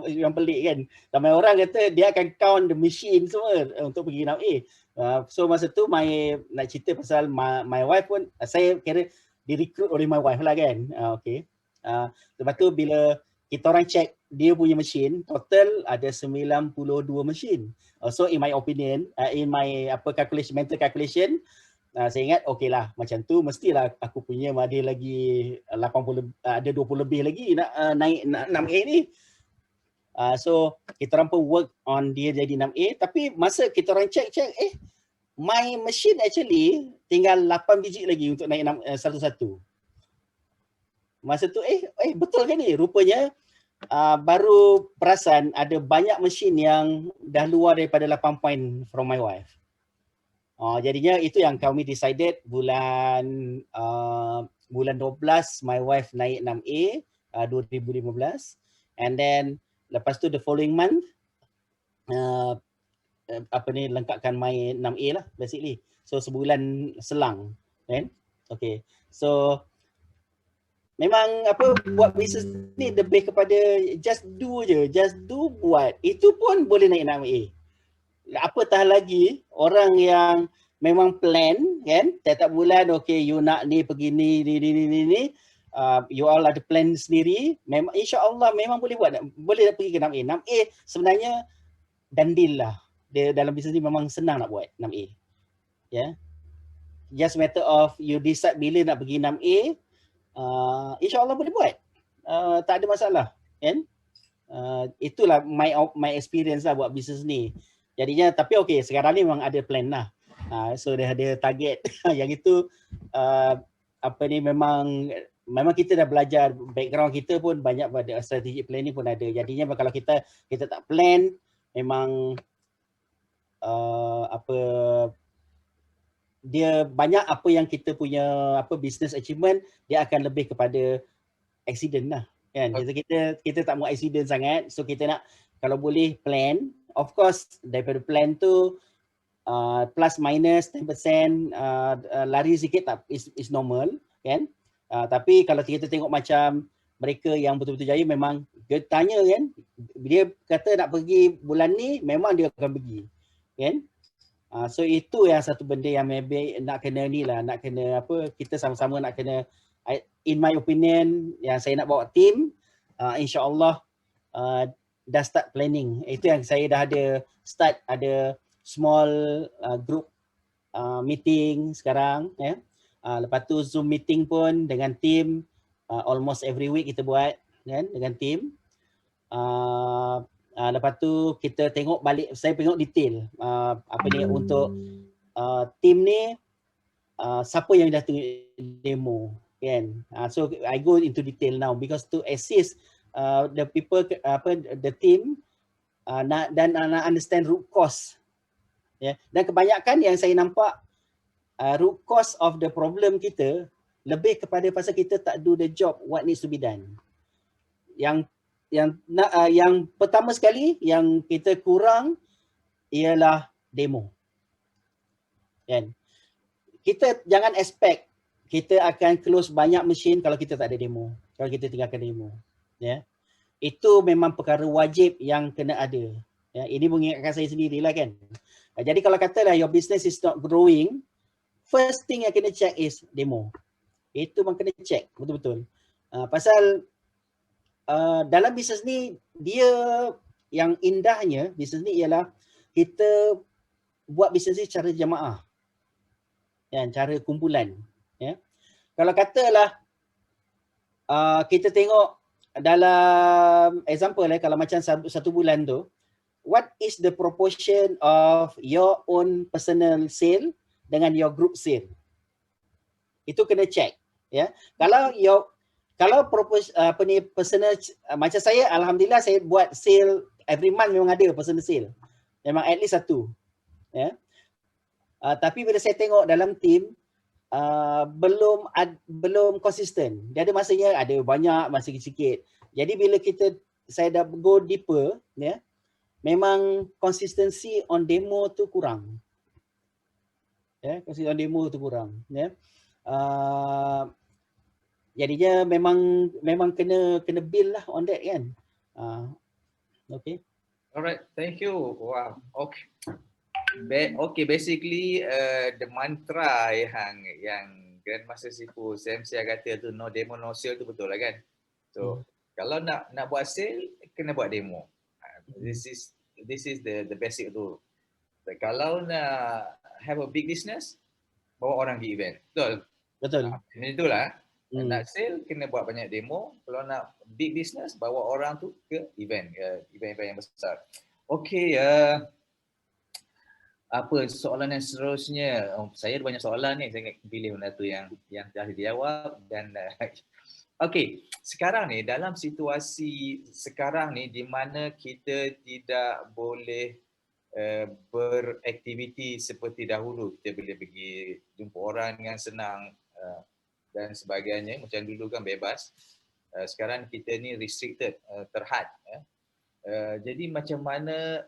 yang pelik kan. Ramai orang kata dia akan count the machine semua untuk pergi 6A. So masa tu nak cerita pasal my wife pun, saya kira direkrut oleh my wife lah kan. Okay. Lepas tu bila kita orang check dia punya mesin, total ada 92 mesin. So in my opinion, in my mental calculation, saya ingat okey lah macam tu mestilah aku punya ada lagi 80 ada 20 lebih lagi nak naik 6A ni. So kita orang pun work on dia jadi 6A, tapi masa kita orang check my machine actually tinggal 8 biji lagi untuk naik 1-1. Masa tu betul ke ni? Rupanya baru perasan ada banyak mesin yang dah luar daripada 8 point from my wife. Jadinya itu yang kami decided bulan 12 my wife naik 6A 2015, and then lepas tu the following month lengkapkan my 6A lah basically. So sebulan selang kan. Okay. So memang buat bisnes ni lebih kepada just do buat. Itu pun boleh naik 6A. Apatah lagi orang yang memang plan kan, tiap bulan okay you nak ni pergi ni, you all ada plan sendiri, memang insya-Allah memang boleh buat, boleh pergi ke 6A. 6A sebenarnya dandil lah. Dia dalam bisnes ni memang senang nak buat 6A. Ya. Just matter of you decide bila nak pergi 6A, insya-Allah boleh buat. Tak ada masalah kan. Itulah my experience lah buat bisnes ni. Jadinya tapi okey sekarang ni memang ada plan lah. So dia ada target. Yang itu memang kita dah belajar, background kita pun banyak pada strategic planning pun ada. Jadinya kalau kita tak plan, memang dia banyak apa yang kita punya business achievement dia akan lebih kepada accident lah kan. Kita tak mau accident sangat, so kita nak kalau boleh plan. Of course daripada plan tu plus minus 10% lari sikit tak is normal kan. Tapi kalau kita tengok macam mereka yang betul-betul jaya, memang dia tanya kan, dia kata nak pergi bulan ni memang dia akan pergi kan. So itu yang satu benda yang maybe nak kena kita sama-sama nak kena, in my opinion, yang saya nak bawa team, insya-Allah dah start planning. Itu yang saya dah ada small group meeting sekarang ya. Lepas tu Zoom meeting pun dengan team, almost every week kita buat kan dengan team. Lepas tu kita tengok balik, saya tengok detail untuk team ni siapa yang dah tengok demo kan. So I go into detail now because to assist the people, the team nak understand root cause. Yeah. Dan kebanyakan yang saya nampak root cause of the problem kita lebih kepada pasal kita tak do the job what needs to be done. Yang pertama sekali yang kita kurang ialah demo. Kan? Kita jangan expect kita akan close banyak mesin kalau kita tak ada demo. Kalau kita tinggalkan demo. Ya. Itu memang perkara wajib yang kena ada. Ya, ini mengingatkan saya sendirilah kan. Jadi kalau katalah your business is not growing, first thing yang kena check is demo. Itu memang kena check betul-betul. Pasal dalam bisnes ni dia yang indahnya bisnes ni ialah kita buat bisnes ni secara jemaah. Ya, cara kumpulan. Ya. Kalau katalah kita tengok dalam example kalau macam satu bulan tu, what is the proportion of your own personal sale dengan your group sale? Itu kena check. Ya. Kalau personal macam saya, alhamdulillah saya buat sale every month, memang ada personal sale. Memang at least satu. Ya. Tapi bila saya tengok dalam team belum konsisten. Dia ada masanya ada banyak, masa sikit. Jadi bila saya dah go deeper, ya, memang konsistensi on demo tu kurang. Ya, konsistensi on demo tu kurang. Ya. Jadinya memang kena build lah on that kan. Okay. Alright, thank you. Wow. Okay. Okay, basically the mantra yang Grandmaster Sifu Sam Sia kata tu, no demo no sale tu betul lah kan. So kalau nak buat sale kena buat demo. This is the basic rule. But kalau nak have a big business, bawa orang di event. Betul? Betul. Itulah. Nak sale kena buat banyak demo. Kalau nak big business, bawa orang tu ke event yang besar. Okay, apa soalan yang seterusnya? Saya ada banyak soalan ni, saya pilih benda tu yang dah dijawab dan okey, sekarang ni dalam situasi sekarang ni di mana kita tidak boleh beraktiviti seperti dahulu, kita boleh pergi jumpa orang dengan senang dan sebagainya, macam dulu kan bebas. Sekarang kita ni restricted, terhad. Jadi macam mana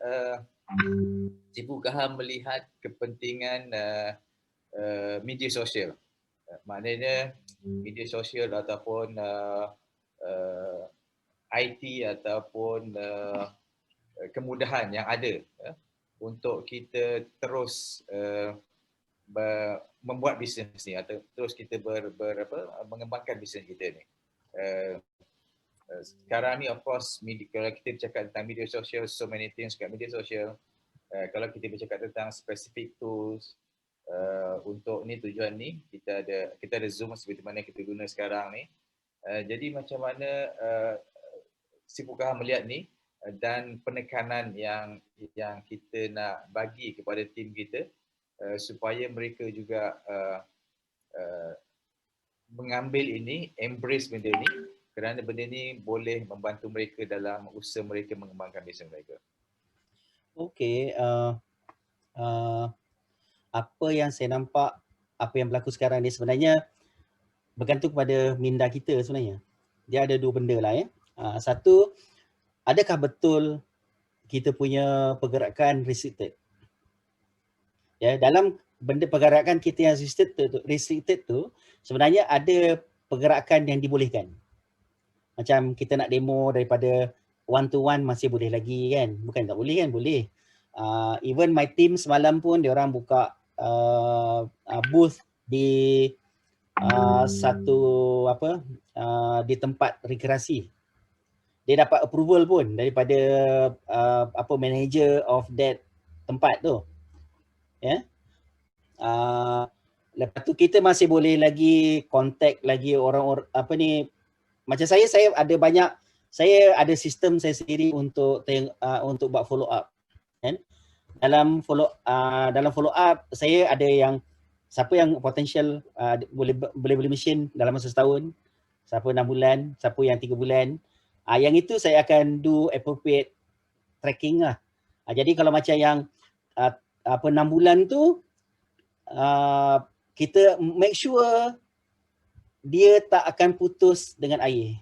Sifu Kaham melihat kepentingan media sosial? Maknanya media sosial ataupun IT ataupun kemudahan yang ada untuk kita terus membuat bisnes ni atau terus kita mengembangkan bisnes kita ni. Sekarang ni of course kalau kita bercakap tentang media sosial, so many things kat media sosial. Kalau kita bercakap tentang specific tools untuk ni tujuan ni, kita ada Zoom seperti mana kita guna sekarang ni. Jadi macam mana Sifu Kaham melihat ni dan penekanan yang kita nak bagi kepada tim kita supaya mereka juga mengambil ini, embrace benda ni, kerana benda ni boleh membantu mereka dalam usaha mereka mengembangkan bisnes mereka. Okey, apa yang saya nampak, apa yang berlaku sekarang ni sebenarnya bergantung kepada minda kita sebenarnya. Dia ada dua benda lah ya. Satu, adakah betul kita punya pergerakan restricted? Ya, dalam benda pergerakan kita yang restricted tu sebenarnya ada pergerakan yang dibolehkan. Macam kita nak demo daripada one to one masih boleh lagi kan? Bukan tak boleh kan? Boleh. Even my team semalam pun dia orang buka booth di di tempat rekreasi. Dia dapat approval pun daripada manager of that tempat tu. Ya. Lepas tu kita masih boleh lagi contact lagi orang-orang macam saya ada sistem saya sendiri untuk buat follow up kan. Dalam follow up saya ada yang siapa yang potential boleh beli mesin dalam masa setahun, siapa 6 bulan, siapa yang 3 bulan. Yang itu saya akan do appropriate tracking lah. Jadi kalau macam yang 6 bulan tu kita make sure dia tak akan putus dengan air.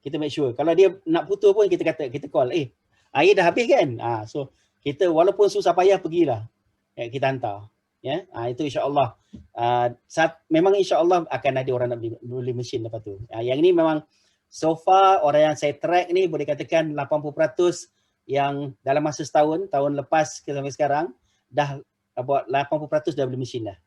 Kita make sure. Kalau dia nak putus pun kita call, air dah habis kan? So kita walaupun susah payah pergilah. Kita hantar. Ya, itu insya-Allah. Memang insya-Allah akan ada orang nak beli mesin lepas tu. Yang ini memang so far orang yang saya track ni boleh katakan 80% yang dalam masa setahun, tahun lepas sampai sekarang dah about 80% dah beli mesin dah.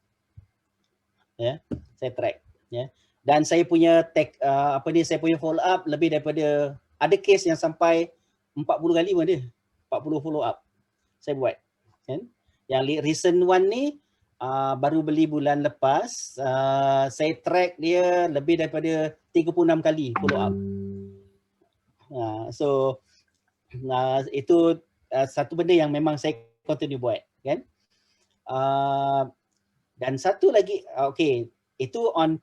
Ya, saya track. Ya. Dan saya punya saya punya follow up lebih daripada, ada case yang sampai 40 kali pun ada. 40 follow up saya buat. Kan? Yang recent one ni baru beli bulan lepas, saya track dia lebih daripada 36 kali follow up. So itu satu benda yang memang saya continue buat, kan. Dan satu lagi, itu on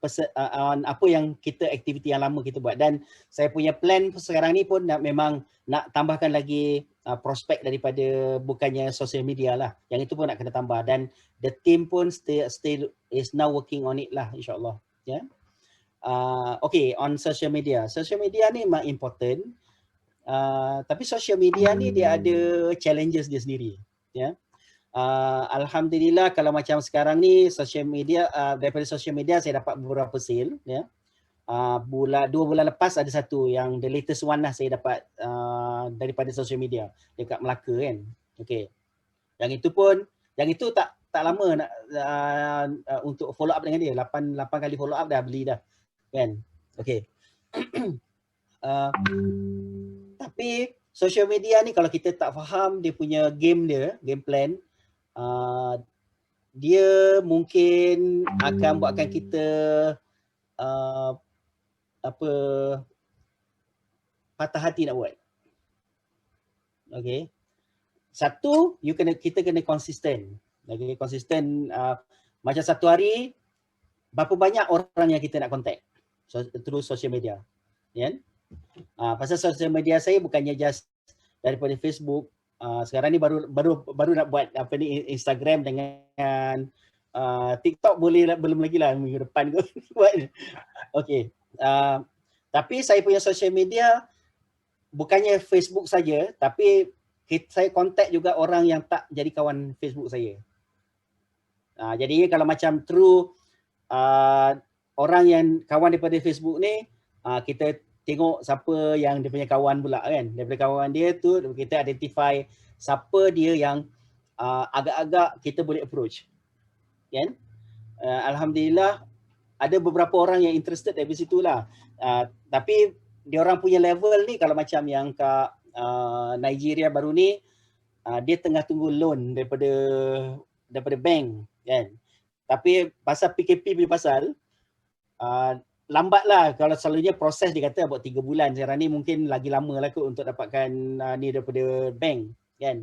apa yang kita aktiviti yang lama kita buat, dan saya punya plan sekarang ni pun memang nak tambahkan lagi prospek daripada bukannya social media lah, yang itu pun nak kena tambah, dan the team pun still is now working on it lah, insyaAllah. Yeah. On social media ni memang important, tapi social media ni dia ada challenges dia sendiri. Ya. Alhamdulillah kalau macam sekarang ni social media, daripada social media saya dapat beberapa sale, ya. 2 bulan lepas ada satu yang the latest one lah saya dapat daripada social media dekat Melaka, kan. Okey. Yang itu tak lama nak untuk follow up dengan dia. 8 kali follow up dah beli dah, kan. Okey. Tapi social media ni kalau kita tak faham dia punya game plan, dia mungkin akan buatkan kita patah hati nak buat. Okay. Satu, kita kena konsisten. Okay, konsisten. Macam satu hari berapa banyak orang yang kita nak contact through social media, ya. Pasal social media saya bukannya just daripada Facebook. Sekarang ni baru nak buat Instagram dengan TikTok, belum lagi lah, minggu depan kot buat. Okey. Tapi saya punya social media bukannya Facebook saja, tapi saya contact juga orang yang tak jadi kawan Facebook saya. Jadinya kalau macam through orang yang kawan daripada Facebook ni, kita tengok siapa yang dia punya kawan pula, kan. Daripada kawan dia tu kita identify siapa dia yang agak-agak kita boleh approach, kan. Alhamdulillah ada beberapa orang yang interested dari situ lah. Tapi dia orang punya level ni, kalau macam yang kat Nigeria baru ni, dia tengah tunggu loan daripada bank, kan. Tapi pasal PKP punya pasal, lambat lah. Kalau selalunya proses dia kata about 3 bulan. Sekarang ni mungkin lagi lama lah kot untuk dapatkan ni daripada bank, kan.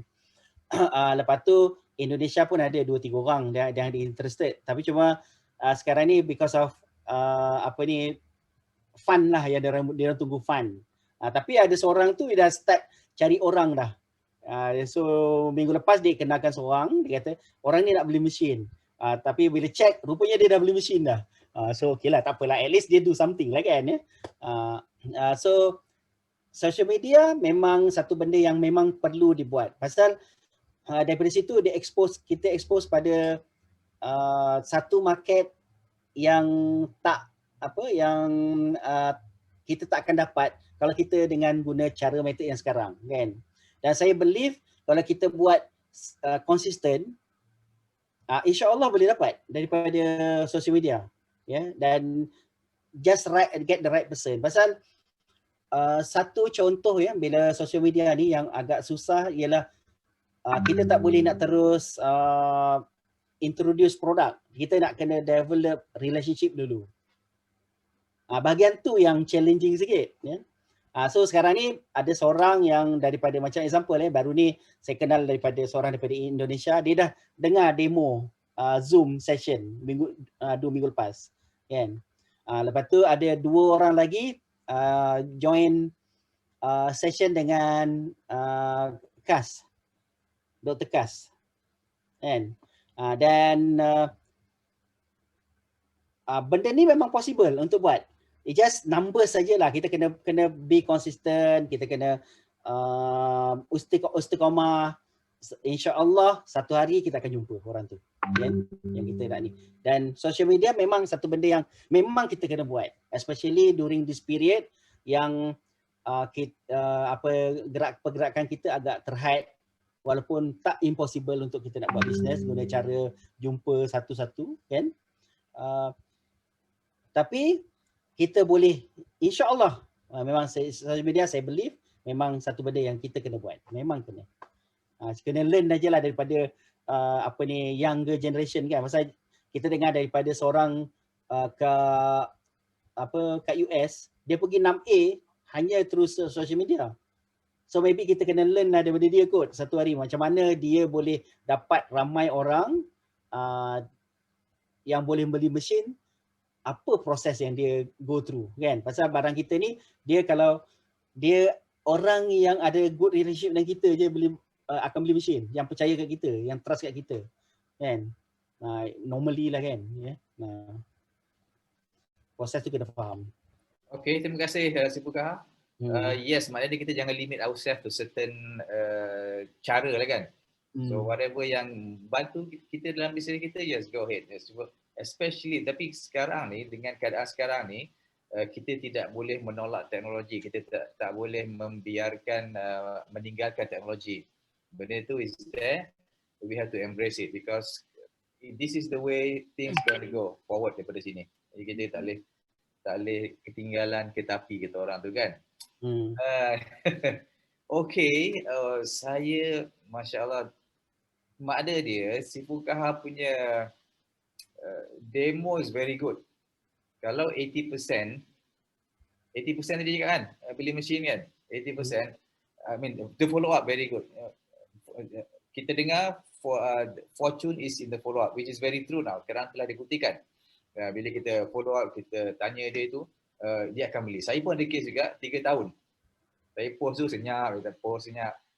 Lepas tu Indonesia pun ada 2-3 orang yang interested. Tapi cuma sekarang ni because of fund lah, yang dia tunggu fund. Tapi ada seorang tu dia dah start cari orang dah. So minggu lepas dia kenalkan seorang, dia kata orang ni nak beli mesin. Tapi bila check rupanya dia dah beli mesin dah. So okay lah, tak apalah, at least dia do something lah, kan, ya. So social media memang satu benda yang memang perlu dibuat. Pasal daripada situ kita expose pada satu market yang kita tak akan dapat kalau kita dengan guna cara metod yang sekarang, kan. Dan saya believe kalau kita buat konsisten, insya-Allah boleh dapat daripada social media, ya. Dan just get the right person. Pasal satu contoh, ya, bila social media ni yang agak susah ialah kita tak boleh nak terus introduce produk. Kita nak kena develop relationship dulu. Bahagian tu yang challenging sikit, ya. So sekarang ni ada seorang yang daripada, macam example, baru ni saya kenal daripada seorang daripada Indonesia, dia dah dengar demo Zoom session 2 minggu lepas, kan. Lepas tu ada 2 orang lagi join session dengan Kas, Dr. Kas, kan. Dan benda ni memang possible untuk buat. It just numbers sajalah. Kita kena be consistent, kita kena istiqamah, insya-Allah satu hari kita akan jumpa orang tu. Kan? Yang kita nak ni. Dan social media memang satu benda yang memang kita kena buat, especially during this period yang pergerakan kita agak terhad, walaupun tak impossible untuk kita nak buat bisnes guna cara jumpa satu-satu kan. Tapi kita boleh, insya-Allah, memang social media saya believe memang satu benda yang kita kena buat. Memang kena. Kena learn aja lah daripada younger generation kan. Pasal kita dengar daripada seorang kat US, dia pergi 6A hanya terus social media. So maybe kita kena learn lah daripada dia kot satu hari macam mana dia boleh dapat ramai orang yang boleh beli mesin, apa proses yang dia go through kan. Pasal barang kita ni, dia kalau dia orang yang ada good relationship dengan kita je akan beli mesin, yang percaya kat kita, yang trust kat kita kan. Normally lah kan. Proses tu kena faham. Okay, terima kasih Si Fukaha. Yes, maknanya kita jangan limit ourselves to certain cara lah kan. So whatever yang bantu kita dalam bisnes kita, yes, go ahead. Yes, especially, tapi sekarang ni, dengan keadaan sekarang ni, kita tidak boleh menolak teknologi. Kita tak boleh membiarkan meninggalkan teknologi. Benda tu is there, we have to embrace it because this is the way things going to go forward daripada sini. Jadi kita tak boleh ketinggalan kereta api kata orang tu kan. Okay, saya masya-Allah, makna dia Si Fukaha punya demo is very good. Kalau 80% tadi cakap kan, beli mesin kan, 80%, I mean the follow up very good. Kita dengar fortune is in the follow up, which is very true now. Sekarang telah dibuktikan. Bila kita follow up, kita tanya dia tu, dia akan beli. Saya pun ada kes juga 3 tahun. Saya post tu senyap,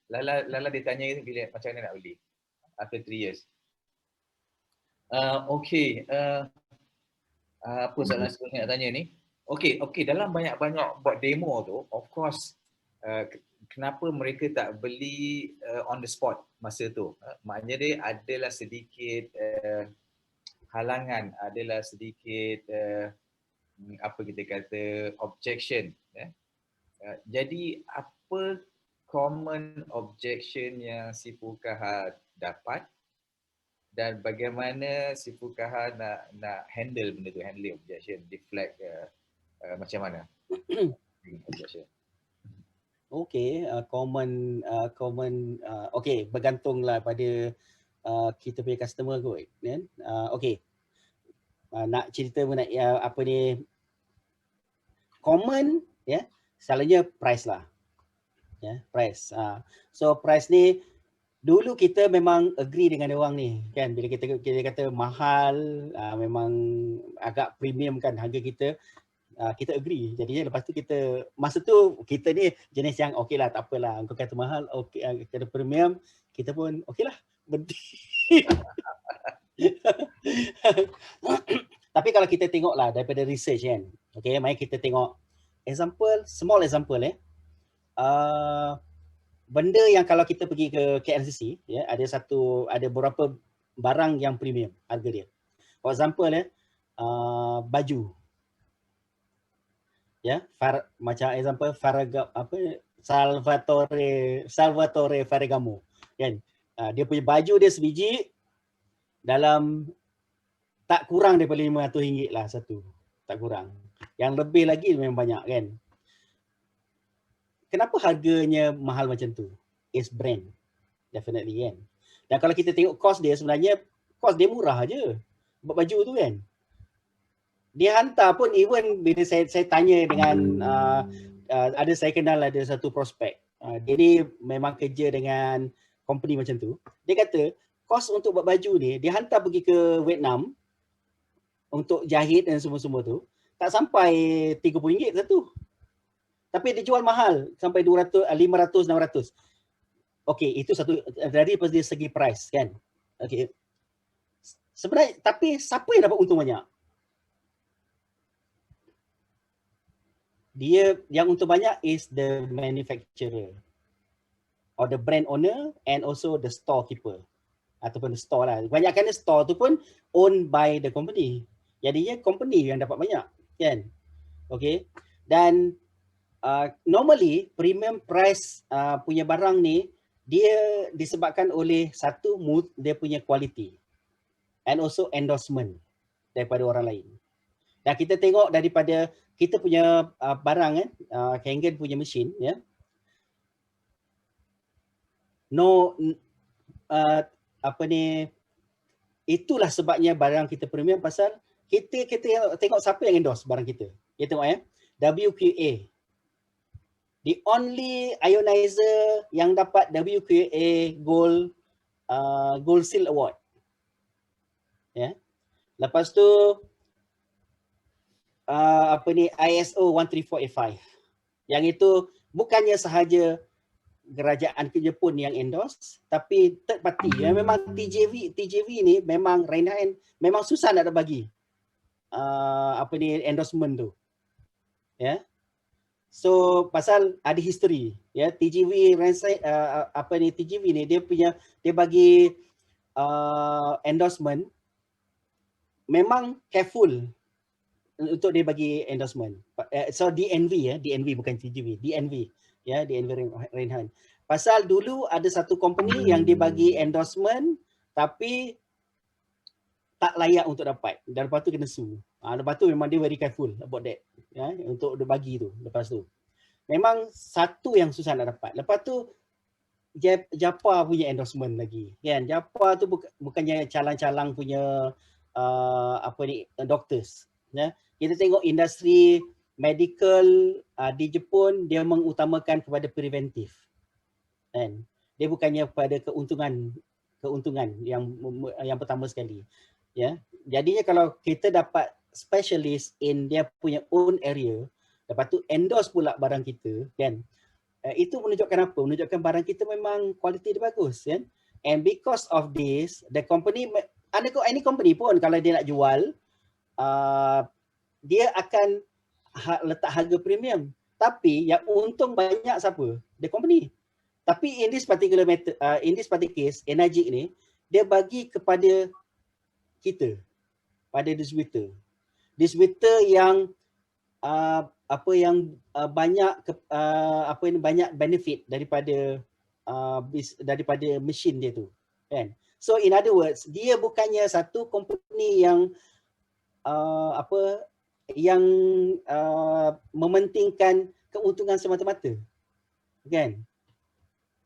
Lala dia tanya bila macam mana nak beli after 3 years. Okay, apa soalan seterusnya nak tanya ni? Okay, dalam banyak-banyak buat demo tu, of course, kenapa mereka tak beli on the spot masa tu? Maknanya dia adalah sedikit halangan, adalah sedikit apa kita kata objection. Jadi apa common objection yang Si Fukaha dapat dan bagaimana Si Fukaha nak handle benda tu, handle objection, deflect macam mana? Objection. Okay, common okay, bergantunglah pada kita punya customer kot kan. Okay, nak cerita mengenai apa ni, common ya, selalunya price lah ya, price. So price ni dulu kita memang agree dengan orang ni kan, bila kita kata mahal, memang agak premium kan harga kita, kita agree. Jadinya lepas tu kita, masa tu kita ni jenis yang okey lah, tak apalah, kau kata mahal, okey, kata premium, kita pun okey lah, berhenti. Tapi kalau kita tengok lah daripada research kan, okey, mari kita tengok example, small example benda yang kalau kita pergi ke KLCC ya, ada beberapa barang yang premium harga dia. For example baju ya, macam example Salvatore Ferragamo kan. Dia punya baju dia sebiji dalam tak kurang daripada RM500 lah satu, tak kurang. Yang lebih lagi memang banyak kan. Kenapa harganya mahal macam tu? It's brand, definitely kan. Dan kalau kita tengok cost dia, sebenarnya cost dia murah aje buat baju tu kan. Dia hantar pun, even bila saya tanya dengan ada, saya kenal ada satu prospek, dia ni memang kerja dengan company macam tu. Dia kata kos untuk buat baju ni, dia hantar pergi ke Vietnam untuk jahit dan semua-semua tu, tak sampai RM30 satu. Tapi dia jual mahal sampai 200, 500, 600. Okey, itu satu dari segi price kan. Okey. Sebenarnya, tapi siapa yang dapat untung banyak? Dia yang untung banyak is the manufacturer. or the brand owner and also the storekeeper ataupun the store lah. Kebanyakan store tu pun owned by the company. Jadinya company yang dapat banyak, kan? Okay. Dan normally premium price punya barang ni dia disebabkan oleh satu dia punya quality and also endorsement daripada orang lain. Dan kita tengok daripada kita punya barang kan, Kangen punya mesin ya. Apa ni, itulah sebabnya barang kita premium, pasal kita tengok siapa yang endorse barang kita. Kita tengok ya, WQA. The only ionizer yang dapat WQA Gold Seal Award. Ya. Lepas tu apa ni, ISO 13485. Yang itu bukannya sahaja kerajaan Jepun yang endorse, tapi third party. Memang TJV ni memang Reinhard memang susah nak bagi apa ni endorsement tu. Ya. So pasal ada history ya, TJV apa ni, TJV ni dia bagi endorsement memang careful untuk dia bagi endorsement. So DNV ya, DNV bukan TJV, DNV ya, DNV Reinhard. Pasal dulu ada satu company yang dia bagi endorsement tapi tak layak untuk dapat, dan lepas tu kena sue. Lepas tu memang dia very careful about that ya, untuk dia bagi tu. Lepas tu memang satu yang susah nak dapat. Lepas tu Japa punya endorsement lagi kan. Japa tu bukannya calang-calang punya apa ni, doctors ya. Kita tengok industri medical di Jepun, dia mengutamakan kepada preventif kan. Dia bukannya pada keuntungan yang pertama sekali ya. Jadinya kalau kita dapat specialist in dia punya own area, lepas tu endorse pula barang kita kan, itu menunjukkan apa? Menunjukkan barang kita memang kualiti dia bagus kan. And because of this, the company, any company pun kalau dia nak jual, dia akan letak harga premium. Tapi yang untung banyak siapa? The company. Tapi in this particular matter, in this particular case, Enagic ni dia bagi kepada kita, pada distributor. Distributor yang banyak benefit daripada mesin dia tu kan. So in other words, dia bukannya satu company yang mementingkan keuntungan semata-mata kan.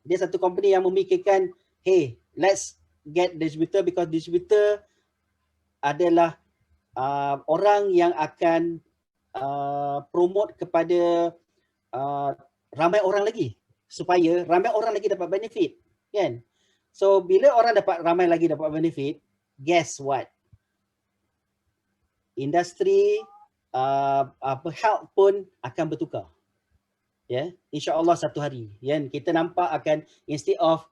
Dia satu company yang memikirkan, hey, let's get distributor because distributor adalah orang yang akan promote kepada ramai orang lagi, supaya ramai orang lagi dapat benefit kan. So bila orang ramai lagi dapat benefit, guess what? Industri health pun akan bertukar. Ya, insya-Allah satu hari kan kita nampak akan, instead of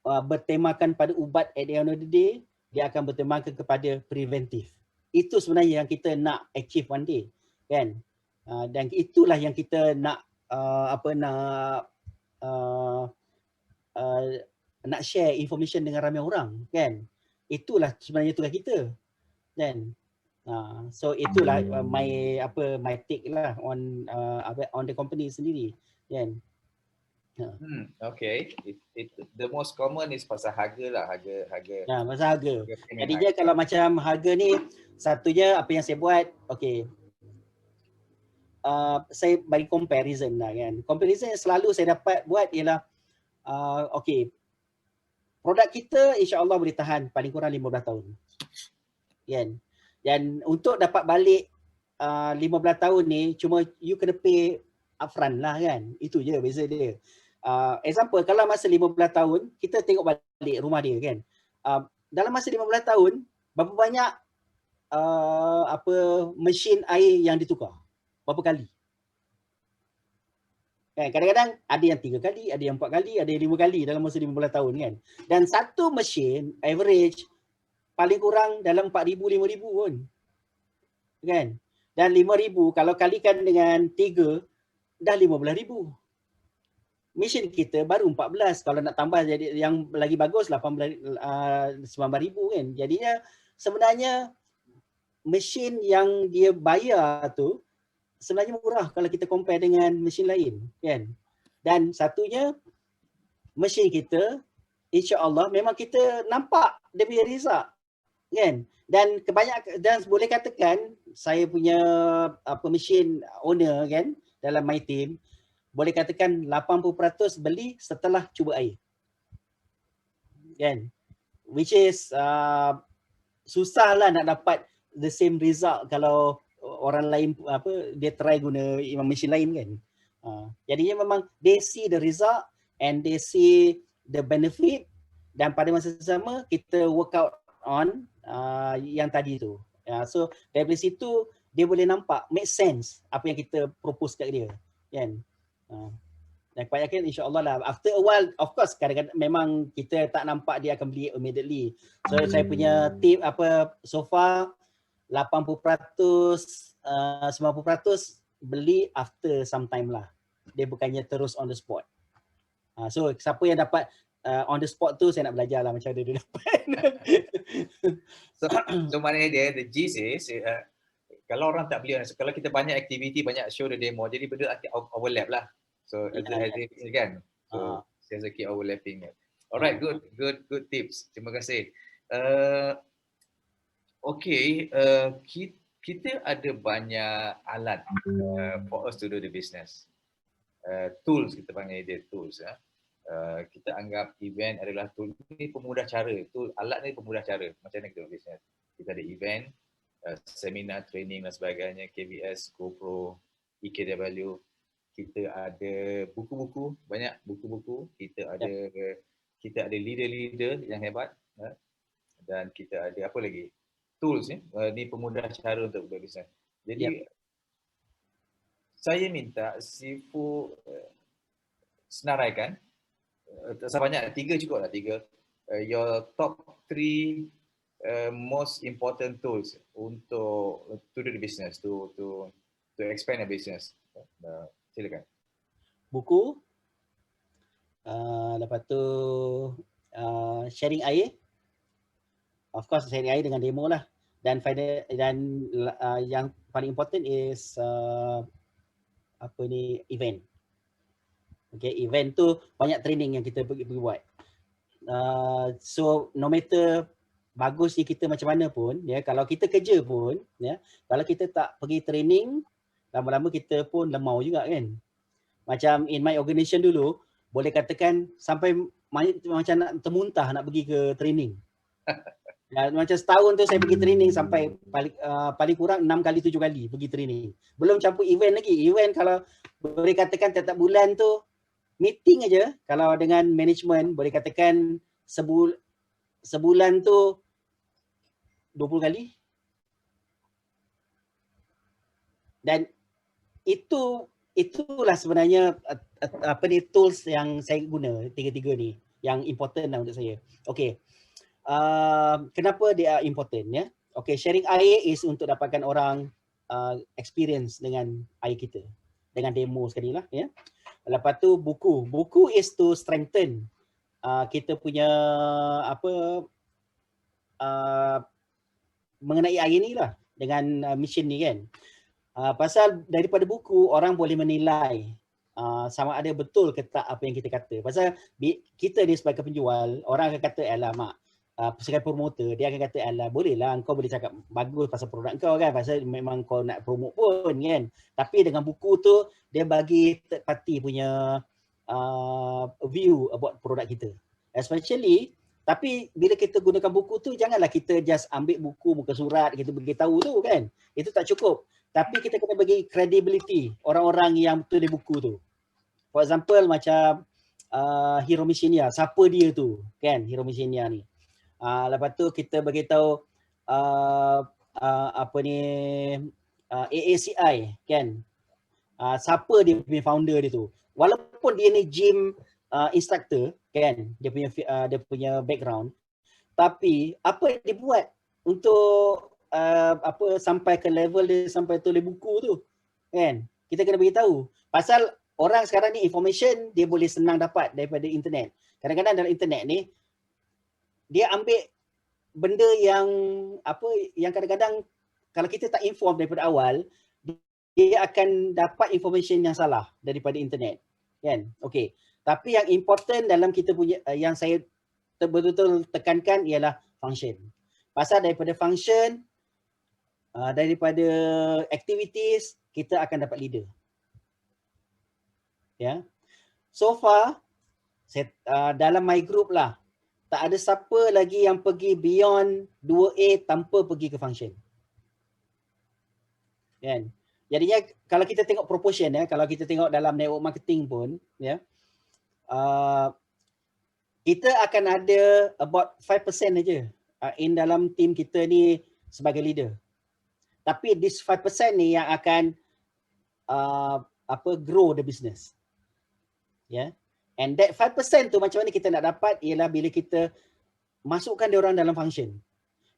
bertemakan pada ubat at the end of the day, dia akan bertemakan kepada preventif. Itu sebenarnya yang kita nak achieve one day kan. Dan itulah yang kita nak nak share information dengan ramai orang kan. Itulah sebenarnya tugas kita kan. So itulah my take lah on the company sendiri kan. Okay. The most common is pasal harga lah, harga. Ya, pasal harga. Jadinya kalau macam harga ni, satunya apa yang saya buat, okay, saya bagi comparison lah kan. Comparison yang selalu saya dapat buat ialah okay, produk kita insya-Allah boleh tahan paling kurang 15 tahun kan. Dan untuk dapat balik 15 tahun ni, cuma you kena pay upfront lah kan. Itu je beza dia. Example, kalau masa 15 tahun, kita tengok balik rumah dia kan. Dalam masa 15 tahun, berapa banyak mesin air yang ditukar? Berapa kali? Kan, kadang-kadang ada yang 3 kali, ada yang 4 kali, ada yang 5 kali dalam masa 15 tahun kan. Dan satu mesin average paling kurang dalam 4,000, 5,000 pun. Kan? Dan 5,000 kalau kalikan dengan 3, dah 15,000. mesin kita baru 14, kalau nak tambah jadi yang lagi bagus 19,000 kan. Jadinya sebenarnya mesin yang dia bayar tu sebenarnya murah kalau kita compare dengan mesin lain kan. Dan satunya mesin kita insya-Allah memang kita nampak dia punya result kan. Dan kebanyakan, dan boleh katakan saya punya mesin owner kan dalam my team, boleh katakan 80% beli setelah cuba air. Kan? Which is susah lah nak dapat the same result kalau orang lain dia try guna mesin lain kan. Jadinya memang they see the result and they see the benefit, dan pada masa sama kita work out on yang tadi tu. So dari situ dia boleh nampak make sense apa yang kita propose kat dia kan. Dan kebanyakan insya-Allah lah after a while, of course kadang-kadang memang kita tak nampak dia akan beli immediately. So saya punya tip so far 80%, 90% beli after some time lah. Dia bukannya terus on the spot. So siapa yang dapat on the spot tu, saya nak belajar lah macam mana dia dapat. So maknanya dia, the gist is, kalau orang tak beli, kalau kita banyak aktiviti, banyak show the demo, jadi benda overlap lah. So as if kan. So saya keep overlapping. Alright, good tips. Terima kasih. Okay, kita ada banyak alat for us to do the business. Tools, kita panggil dia tools. Kita anggap event adalah tool. Ini pemudah cara. Tool, alat ni pemudah cara. Macam mana kita buat business. Kita ada event, seminar, training dan sebagainya, KVS, GoPro, EKW. Kita ada buku-buku, banyak buku-buku. Kita ada leader-leader yang hebat. Dan kita ada apa lagi? Tools ni pemudah cara untuk berbisnes. Jadi saya minta Sifu senaraikan sebanyak 3 cukup lah, 3 your top 3 most important tools untuk to do the business, to expand a business. Silakan. Buku, lepas tu sharing air. Of course sharing air dengan demo lah, dan yang paling important is event. Okay, event tu banyak training yang kita pergi buat. So no matter bagusnya kita macam mana pun, kalau kita kerja pun, kalau kita tak pergi training, lama-lama kita pun lemau juga kan. Macam in my organisation dulu, boleh katakan sampai macam nak termuntah nak pergi ke training. Macam setahun tu saya pergi training sampai paling kurang 6 kali 7 kali pergi training. Belum campur event lagi. Event kalau boleh katakan tiap bulan tu meeting aja, kalau dengan management boleh katakan sebulan tu 20 kali. Dan itulah sebenarnya tools yang saya guna, tiga-tiga ni yang important lah untuk saya. Okay. Kenapa dia important ya? Okay, sharing air is untuk dapatkan orang experience dengan air kita, dengan demo sekali lah ya. Lepas tu buku is to strengthen kita punya mengenai air ni lah, dengan mission ni kan. Pasal daripada buku orang boleh menilai sama ada betul ke tak apa yang kita kata. Pasal kita ni sebagai penjual, orang akan kata mak sebagai promoter, dia akan kata alah bolehlah kau boleh cakap bagus pasal produk kau kan, pasal memang kau nak promote pun kan. Tapi dengan buku tu dia bagi third party punya view about produk kita. Especially, tapi bila kita gunakan buku tu, janganlah kita just ambil buku muka surat kita beritahu tu kan. Itu tak cukup. Tapi kita kena bagi credibility orang-orang yang tulis buku tu. For example macam Hero Mishinya, siapa dia tu kan, Hero Mishinya ni. Lepas tu kita beritahu AACI kan, siapa dia punya founder dia tu. Walaupun dia ni gym instructor kan, dia punya background, tapi apa yang dia buat untuk sampai ke level dia sampai tulis buku tu kan, kita kena beritahu. Pasal orang sekarang ni information dia boleh senang dapat daripada internet. Kadang-kadang dalam internet ni dia ambil benda yang yang kadang-kadang kalau kita tak inform daripada awal, dia akan dapat information yang salah daripada internet, kan? Okey. Tapi yang important dalam kita punya yang saya betul-betul tekankan ialah function. Pasal daripada function, daripada activities, kita akan dapat leader. Ya. So far dalam my group lah, tak ada siapa lagi yang pergi beyond 2A tanpa pergi ke function. Kan? Jadinya kalau kita tengok proportion kalau kita tengok dalam network marketing pun kita akan ada about 5% aja in dalam team kita ni sebagai leader. Tapi this 5% ni yang akan grow the business. Yeah. And that 5% tu macam mana kita nak dapat ialah bila kita masukkan dia orang dalam function.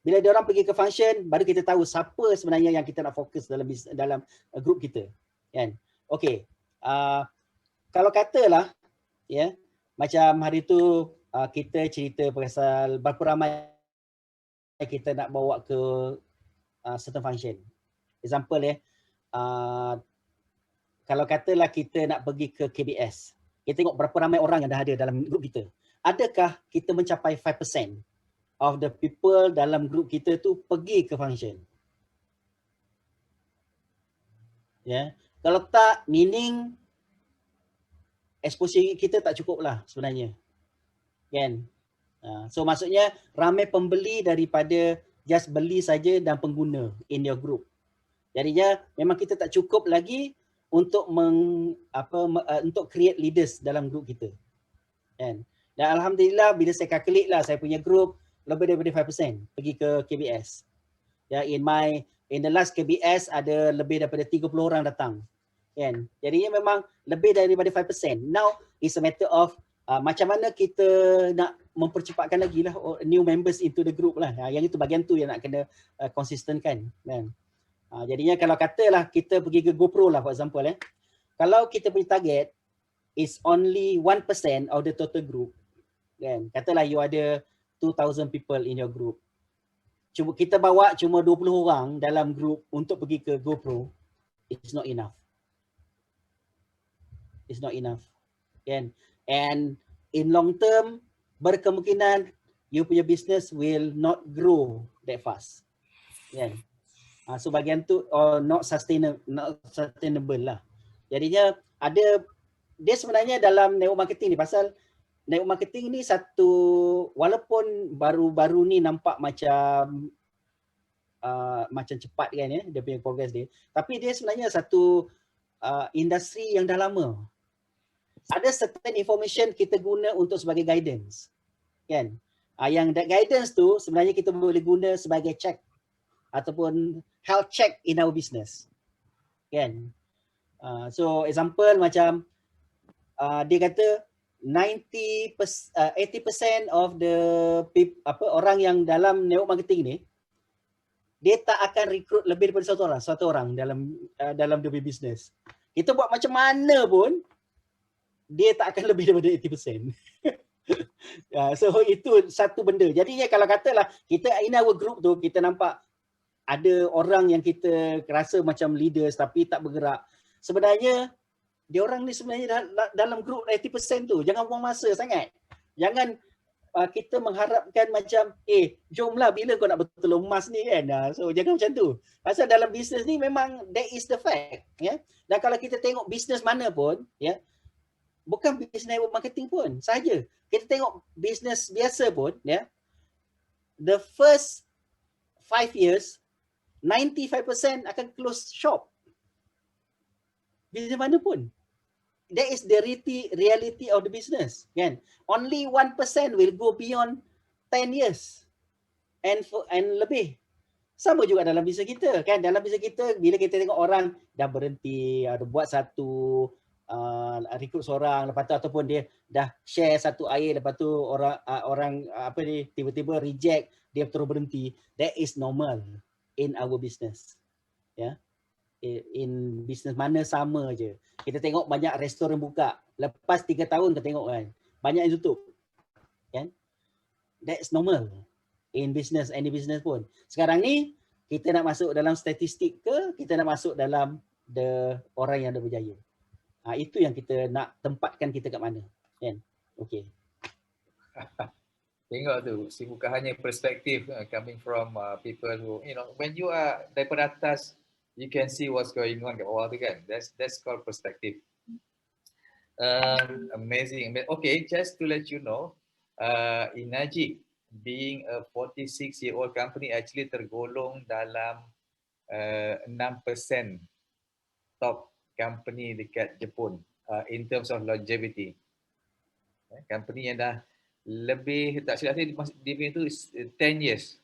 Bila dia orang pergi ke function, baru kita tahu siapa sebenarnya yang kita nak fokus dalam group kita. Kan? Okey. Kalau katalah macam hari tu kita cerita pasal berapa ramai kita nak bawa ke certain function. Example kalau katalah kita nak pergi ke KBS. Kita tengok berapa ramai orang yang dah ada dalam group kita. Adakah kita mencapai 5% of the people dalam group kita tu pergi ke function? Ya. Kalau tak, meaning exposure kita tak cukup lah sebenarnya. Kan? So maksudnya ramai pembeli daripada just beli saja dan pengguna in your group. Jadinya memang kita tak cukup lagi untuk untuk create leaders dalam group kita. Kan? Dan alhamdulillah bila saya calculate lah saya punya group lebih daripada 5% pergi ke KBS. Ya, in the last KBS ada lebih daripada 30 orang datang. Kan? Jadinya memang lebih daripada 5%. Now it's a matter of macam mana kita nak mempercepatkan lagi lah new members into the group lah. Yang itu bahagian tu yang nak kena konsistenkan. Kan? Jadinya kalau katalah kita pergi ke GoPro lah for example. Kalau kita punya target is only 1% of the total group. Kan? Katalah you ada 2,000 people in your group. Kita bawa cuma 20 orang dalam group untuk pergi ke GoPro. It's not enough. It's not enough. Kan? And in long term, berkemungkinan you punya business will not grow that fast. Kan? So bahagian tu not sustainable lah. Jadinya dia sebenarnya dalam network marketing ni, pasal network marketing ni satu, walaupun baru-baru ni nampak macam cepat kan dia punya progress dia, tapi dia sebenarnya satu industri yang dah lama. Ada certain information kita guna untuk sebagai guidance. Kan? Yang that guidance tu sebenarnya kita boleh guna sebagai check ataupun health check in our business. Kan? So example macam dia kata 80% of the orang yang dalam network marketing ni dia tak akan recruit lebih daripada satu orang dalam dia punya business. Kita buat macam mana pun dia tak akan lebih daripada 80%. So itu satu benda. Jadinya kalau katalah kita in our group tu kita nampak ada orang yang kita rasa macam leaders tapi tak bergerak. Sebenarnya dia orang ni sebenarnya dalam group 80% tu. Jangan buang masa sangat. Jangan kita mengharapkan macam jomlah bila kau nak betul emas ni kan. So jangan macam tu. Pasal dalam bisnes ni memang that is the fact. Dan kalau kita tengok bisnes mana pun, bukan bisnes network marketing pun sahaja. Kita tengok bisnes biasa pun, the first 5 years 95% akan close shop. Bisnes mana pun. That is the reality of the business, kan? Only 1% will go beyond 10 years and lebih. Sama juga dalam bisnes kita, kan? Dalam bisnes kita bila kita tengok orang dah berhenti, ada buat satu rekrut seorang, lepas tu ataupun dia dah share satu air, lepas tu orang tiba-tiba reject, dia terus berhenti. That is normal in our business. in business mana sama je. Kita tengok banyak restoran buka. Lepas 3 tahun kita tengok kan. Banyak yang tutup. Kan? That's normal. In business, any business pun. Sekarang ni, kita nak masuk dalam statistik ke, kita nak masuk dalam orang yang dah berjaya. Itu yang kita nak tempatkan kita kat mana. Kan? Okay. Tengok tu, bukan hanya perspektif coming from people who, when you are daripada atas, you can see what's going on kat bawah tu kan. That's called perspective. Amazing. Okay, just to let you know, Enagic being a 46-year-old company actually tergolong dalam 6% top company dekat Jepun in terms of longevity. Company yang dah lebih, tak silap saya, dia punya tu 10 years.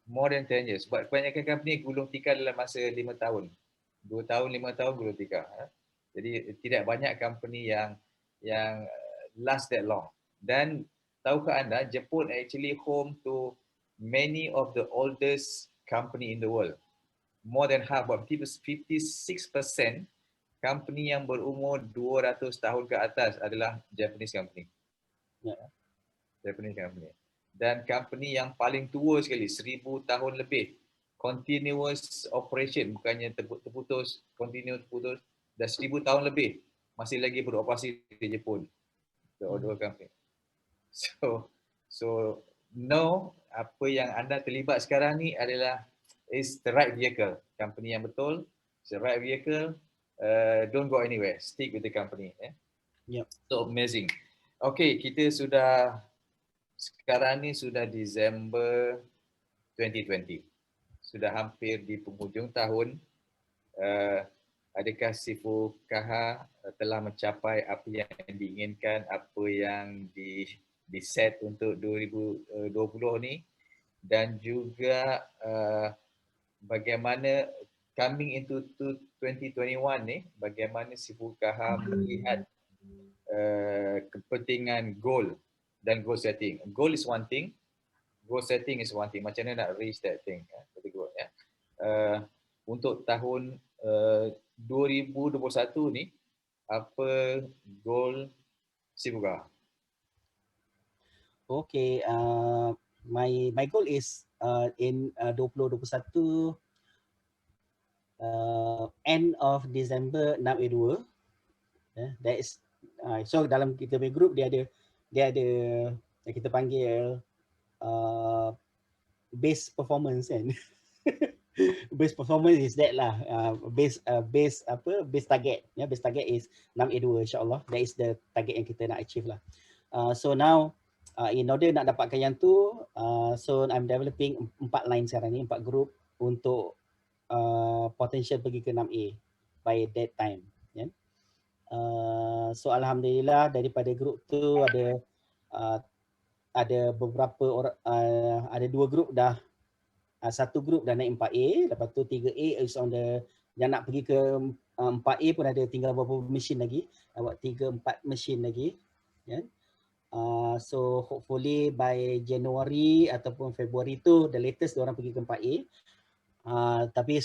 More than 10 years. Sebab kebanyakan company gulung tikar dalam masa 5 tahun. 2 tahun, 5 tahun gulung tikar. Jadi tidak banyak company yang last that long. Dan tahukah anda, Jepun actually home to many of the oldest company in the world. More than half, about 56% company yang berumur 200 tahun ke atas adalah Japanese company. Japanese company. Dan company yang paling tua sekali, 1000 tahun lebih, continuous operation, bukannya terputus, continuous terputus, dah 1000 tahun lebih, masih lagi beroperasi di Jepun. The company. So know apa yang anda terlibat sekarang ni adalah is the right vehicle. Company yang betul, it's the right vehicle. Don't go anywhere. Stick with the company. Yep. So amazing. Okay, kita sekarang ni sudah Disember 2020. Sudah hampir di penghujung tahun. Adakah si Fukaha telah mencapai apa yang diinginkan, apa yang di-set untuk 2020 ni, dan juga bagaimana coming into 2021 ni, bagaimana si Fukaha melihat kepentingan goal dan goal setting. Goal is one thing, goal setting is one thing. Macam mana nak reach that thing, untuk tahun 2021 ni, apa goal si Fukaha? Okay, my goal is in 2021 end of December 6/2. That is so dalam kita punya group dia ada yang kita panggil base performance kan. Base performance is that lah, base target. Base target is 6/2 insya-Allah. That is the target yang kita nak achieve lah. So now in order nak dapatkan yang tu, so I'm developing 4 line sekarang ni, 4 group untuk potential pergi ke 6A by that time. So alhamdulillah daripada group tu ada beberapa orang, ada 2 group dah, satu group dah naik 4A, lepas tu 3A is on the, yang nak pergi ke 4A pun ada tinggal beberapa mesin lagi, buat 3-4 mesin lagi. So hopefully by January ataupun February tu the latest diorang pergi ke 4A. Tapi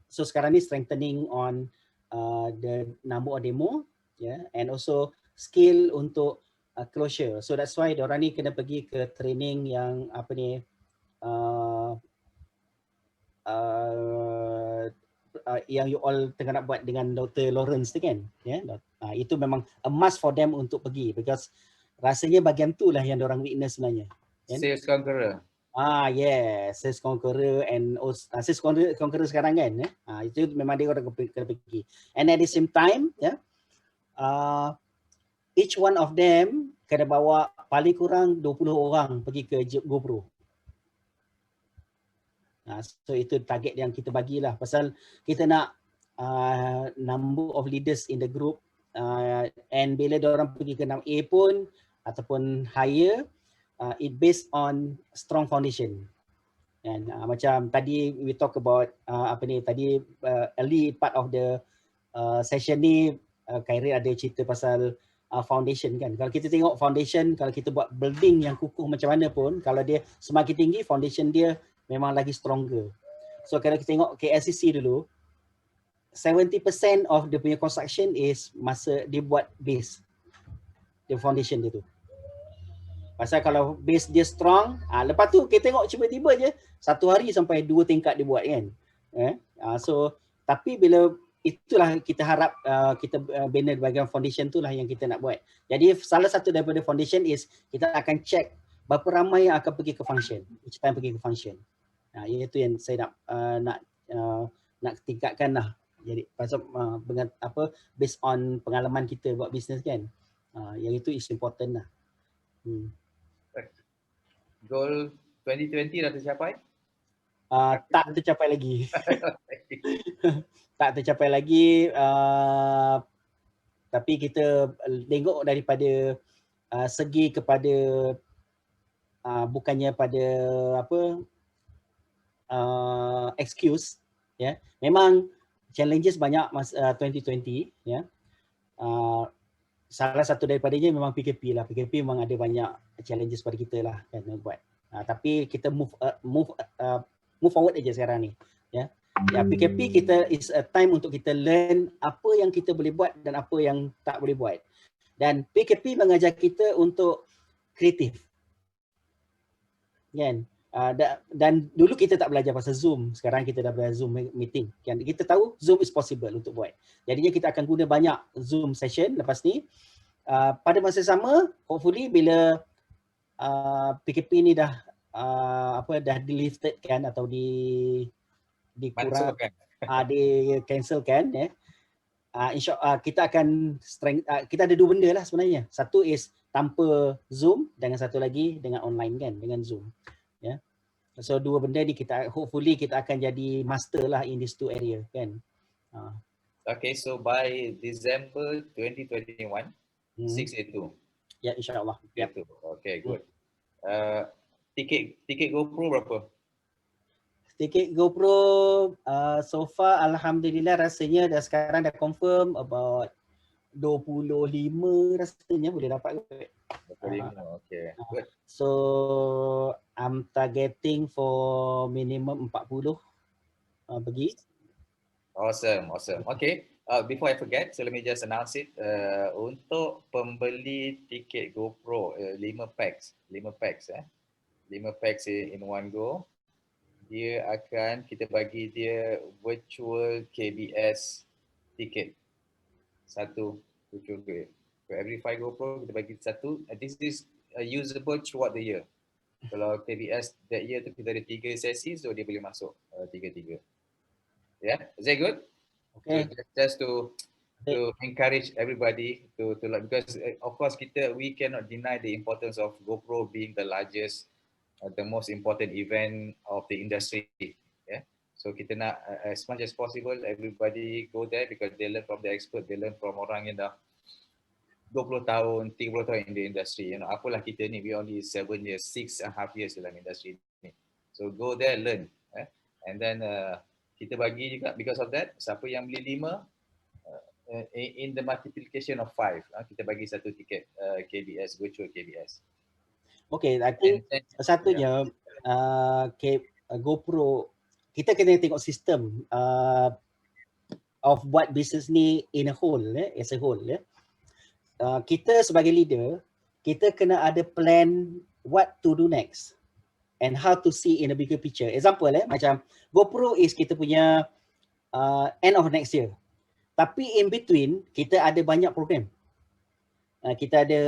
so sekarang ni strengthening on the number of demo, and also skill untuk closure. So that's why diorang ni kena pergi ke training yang apa ni, yang you all tengah nak buat dengan Dr. Lawrence tu kan, itu memang a must for them untuk pergi, because rasanya bahagian tu lah yang diorang weakness sebenarnya. Sales Conqueror. Yes, Sales Conqueror and Sales Conqueror sekarang kan, itu memang dia orang kena pergi. And at the same time, each one of them kena bawa paling kurang 20 orang pergi ke GoPro. So itu target yang kita bagilah, pasal kita nak number of leaders in the group, and bila diorang pergi ke 6A pun ataupun higher, it based on strong foundation. And macam tadi we talk about tadi early part of the session ni, Khairi ada cerita pasal foundation kan. Kalau kita tengok foundation, kalau kita buat building yang kukuh macam mana pun, kalau dia semakin tinggi, foundation dia memang lagi stronger. So kalau kita tengok KLCC dulu, 70% of dia punya construction is masa dia buat base, the foundation dia tu. Pasal kalau base dia strong, lepas tu kita tengok tiba-tiba je satu hari sampai 2 tingkat dia buat kan. So tapi bila itulah kita harap kita bina bahagian foundation tu lah yang kita nak buat. Jadi salah satu daripada foundation is kita akan check berapa ramai yang akan pergi ke function, each time pergi ke function. Itu yang saya nak tingkatkan lah. Jadi pasal based on pengalaman kita buat bisnes kan. Yang itu is important lah. Goal 2020 dah tercapai? Tak tercapai lagi. Tak tercapai lagi. Tapi kita tengok daripada segi kepada bukannya pada excuse, ya. Memang challenges banyak 2020, ya. Salah satu daripadanya memang PKP lah. PKP memang ada banyak challenges pada kita lah kan buat. Tapi kita move forward aja sekarang ni, ya. PKP kita is a time untuk kita learn apa yang kita boleh buat dan apa yang tak boleh buat. Dan PKP mengajar kita untuk kreatif, kan. Dan dulu kita tak belajar pasal Zoom, sekarang kita dah belajar Zoom meeting, kan. Kita tahu Zoom is possible untuk buat. Jadinya kita akan guna banyak Zoom session lepas ni. Pada masa sama, hopefully bila PKP ni dah dah di-lifted kan atau dikurang, di-cancelkan, ya. InsyaAllah kita akan kita ada dua benda lah sebenarnya. Satu is tanpa Zoom, dengan satu lagi dengan online kan, dengan Zoom, ya. So dua benda ni kita hopefully kita akan jadi master lah in these two area kan. Okay, so by December 2021, 682. Ya, insyaAllah. Yep. Okay, good. Tiket GoPro berapa? Tiket GoPro so far alhamdulillah rasanya dah sekarang dah confirm about 25 rasanya boleh dapat. 25, okay. Good. So I'm targeting for minimum 40 pergi. Awesome. Okay. Before I forget, so let me just announce it. Untuk pembeli tiket GoPro 5 packs in one go, kita bagi dia virtual KBS ticket. Satu virtual. For every 5 GoPro kita bagi satu. This is usable throughout the year. Kalau KBS that year tu kita ada 3 sesi, so dia boleh masuk 3-3. Yeah, is that good? Okay. So just to encourage everybody to like, because of course we cannot deny the importance of GoPro being the largest, the most important event of the industry. Yeah. So kita nak as much as possible everybody go there because they learn from the expert, they learn from orang yang dah 20 tahun, 30 tahun in the industry. You know, apalah kita ni, we only 7 years, 6.5 years dalam industri ni. So go there, learn. And then kita bagi juga because of that, siapa yang beli 5, in the multiplication of 5, kita bagi satu tiket KBS, virtual KBS. Okay, I think satunya GoPro, kita kena tengok sistem of buat business ni in a whole, as a whole. Kita sebagai leader, kita kena ada plan what to do next and how to see in a bigger picture. Example, macam GoPro is kita punya end of next year. Tapi in between, kita ada banyak program. Kita ada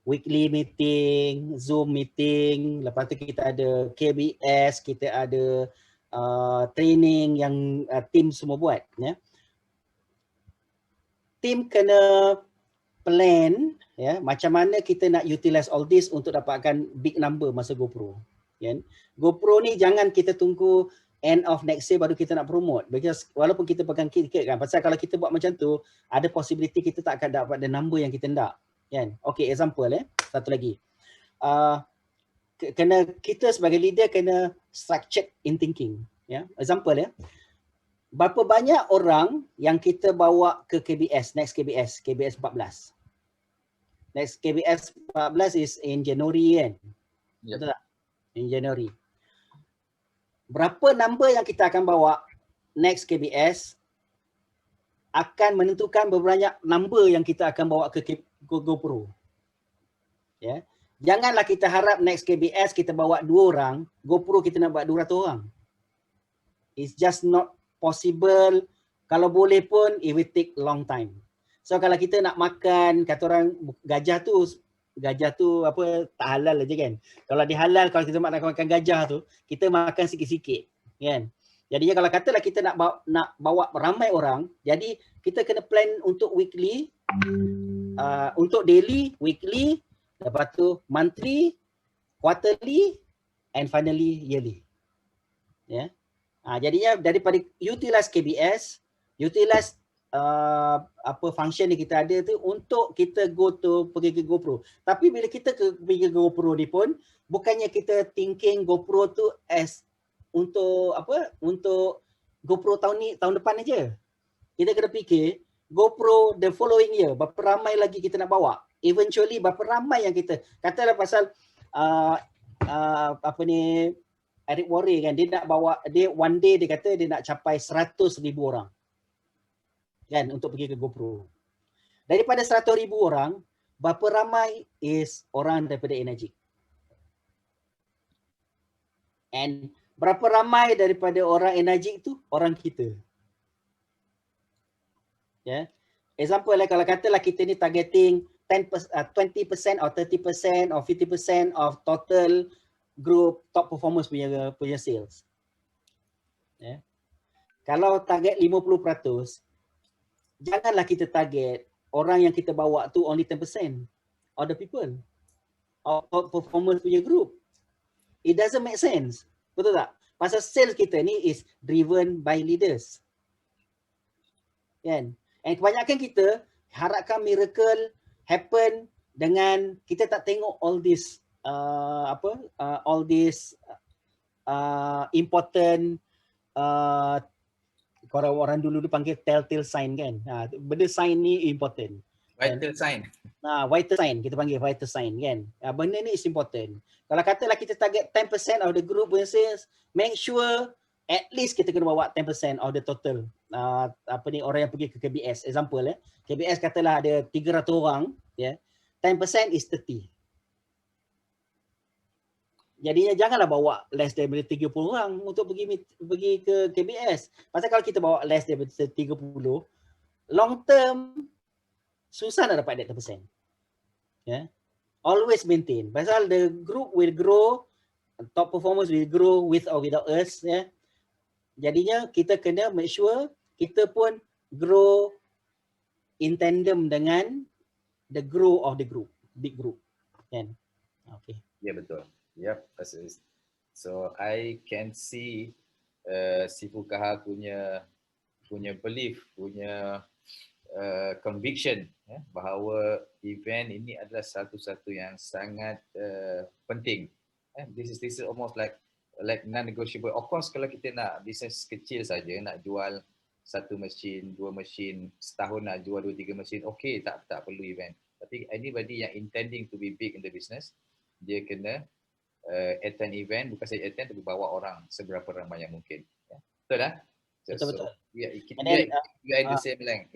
weekly meeting, Zoom meeting, lepas tu kita ada KBS, kita ada training yang team semua buat. Ya. Team kena plan, ya, macam mana kita nak utilize all this untuk dapatkan big number masa GoPro. Kan? GoPro ni jangan kita tunggu end of next year baru kita nak promote, because walaupun kita pegang tiket kan, pasal kalau kita buat macam tu ada possibility kita tak akan dapat the number yang kita nak, kan. Okay, example satu lagi, kena kita sebagai leader kena structured in thinking, ya. Example, berapa banyak orang yang kita bawa ke KBS, next KBS 14. Next KBS 14 is in January kan. Yep. Betul tak? In January. Berapa number yang kita akan bawa next KBS akan menentukan berapa number yang kita akan bawa ke GoPro. Ya. Janganlah kita harap next KBS kita bawa 2 orang, GoPro kita nak bawa 200 orang. It's just not possible. Kalau boleh pun it will take long time. So kalau kita nak makan, kata orang gajah tu apa tak halal aja kan. Kalau dihalal, kalau kita nak makan gajah tu, kita makan sikit-sikit kan. Jadinya kalau katalah kita nak bawa ramai orang, jadi kita kena plan untuk weekly, untuk daily, weekly, lepas tu monthly, quarterly, and finally yearly. Ya. Jadinya daripada utilize KBS, utilize apa function yang kita ada tu untuk kita pergi ke GoPro. Tapi bila kita pergi ke GoPro ni pun, bukannya kita thinking GoPro tu as untuk apa? Untuk GoPro tahun depan aja. Kita kena fikir GoPro the following year, berapa ramai lagi kita nak bawa. Eventually berapa ramai yang kita, katalah pasal apa ni, Eric Worre kan, dia nak bawa, dia one day dia kata dia nak capai 100,000 orang kan untuk pergi ke GoPro. Daripada 100,000 orang, berapa ramai is orang daripada Enagic? And berapa ramai daripada orang Enagic tu orang kita? Ya. Example lah, kalau katalah kita ni targeting 20% or 30% or 50% of total group top performance punya sales. Ya. Kalau target 50%, janganlah kita target orang yang kita bawa tu only 10% of the people of top performance punya group. It doesn't make sense. Betul tak? Pasal sales kita ni is driven by leaders. Kan? And kebanyakan kita harapkan miracle happen dengan kita tak tengok all this all this important orang dulu panggil telltale sign kan. Benda sign ni important. Vital sign. Vital sign, kita panggil vital sign kan. Benda ni is important. Kalau katalah kita target 10% of the group punya sales, make sure at least kita kena bawa 10% of the total orang yang pergi ke KBS. Example KBS katalah ada 300 orang, ya. 10% is 30. Jadinya janganlah bawa less daripada 30 orang untuk pergi ke KBS. Pasal kalau kita bawa less daripada 30, long term susah nak dapat that 10%. Yeah. Always maintain. Pasal the group will grow, top performers will grow with or without us. Yeah. Jadinya kita kena make sure kita pun grow in tandem dengan the grow of the group, big group. Kan? Okay. Ya, betul. Yep. So I can see si Fukaha punya belief, punya conviction bahawa event ini adalah satu-satu yang sangat penting. This is almost like non-negotiable. Of course kalau kita nak bisnes kecil saja, nak jual 1 mesin, 2 mesin, setahun nak jual 2-3 mesin, okay, tak perlu event. Tapi anybody yang intending to be big in the business, dia kena attend event, bukan saja attend tapi bawa orang seberapa ramai yang mungkin. Betul tak? Betul-betul. We are in the same length.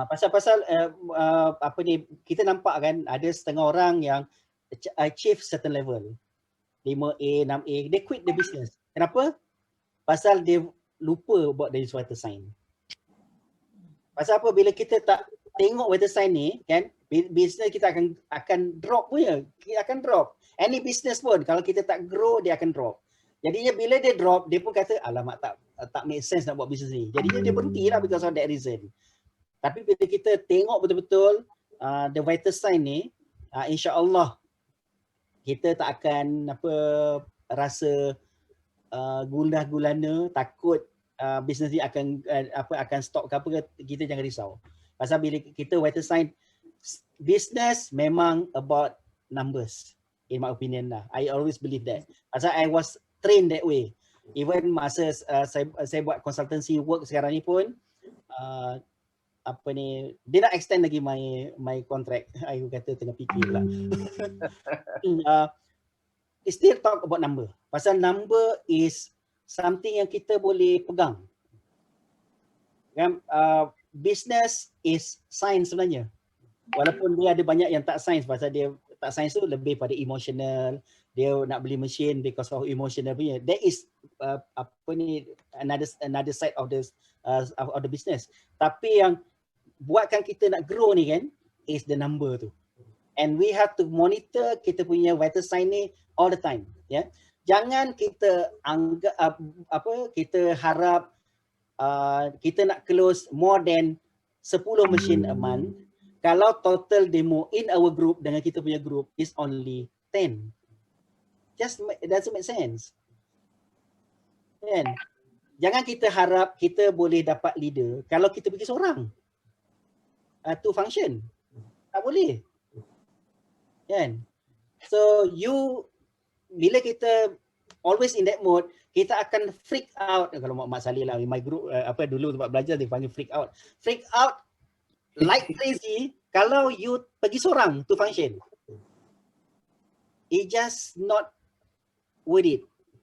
Pasal apa ni, kita nampak kan ada setengah orang yang achieve certain level. 5A, 6A, they quit the business. Kenapa? Pasal dia lupa buat dari vital sign. Pasal apa? Bila kita tak tengok vital sign ni, kan, business kita akan drop punya. Kita akan drop. Any business pun, kalau kita tak grow, dia akan drop. Jadinya bila dia drop, dia pun kata, alamak tak make sense nak buat business ni. Jadinya dia berhenti lah because of that reason. Tapi bila kita tengok betul-betul the vital sign ni, insya-Allah kita tak akan rasa gundah gulana, takut business ni akan stop ke apa, kita jangan risau. Pasal bila kita vital sign, business memang about numbers, in my opinion lah. I always believe that. Pasal I was trained that way. Even masa saya buat consultancy work sekarang ni pun, dia nak extend lagi my contract. I kata tengah fikir pula. Still talk about number. Pasal number is something yang kita boleh pegang. Kan, business is science sebenarnya. Walaupun dia ada banyak yang tak science, pasal dia tak science tu lebih pada emotional, dia nak beli mesin because of emotional punya. That is another side of the business. Tapi yang buatkan kita nak grow ni kan is the number tu. And we have to monitor kita punya vital sign ni all the time, ya. Jangan kita anggap kita harap kita nak close more than 10 mesin a month kalau total demo in our group dengan kita punya group is only 10. It doesn't make sense. Kan? Jangan kita harap kita boleh dapat leader kalau kita pergi seorang to function. Tak boleh. Kan? So bila kita always in that mode, kita akan freak out. Kalau Mak Saleh lah, my group dulu tempat belajar dia panggil freak out. Freak out like crazy kalau you pergi seorang to function. It just not worth it.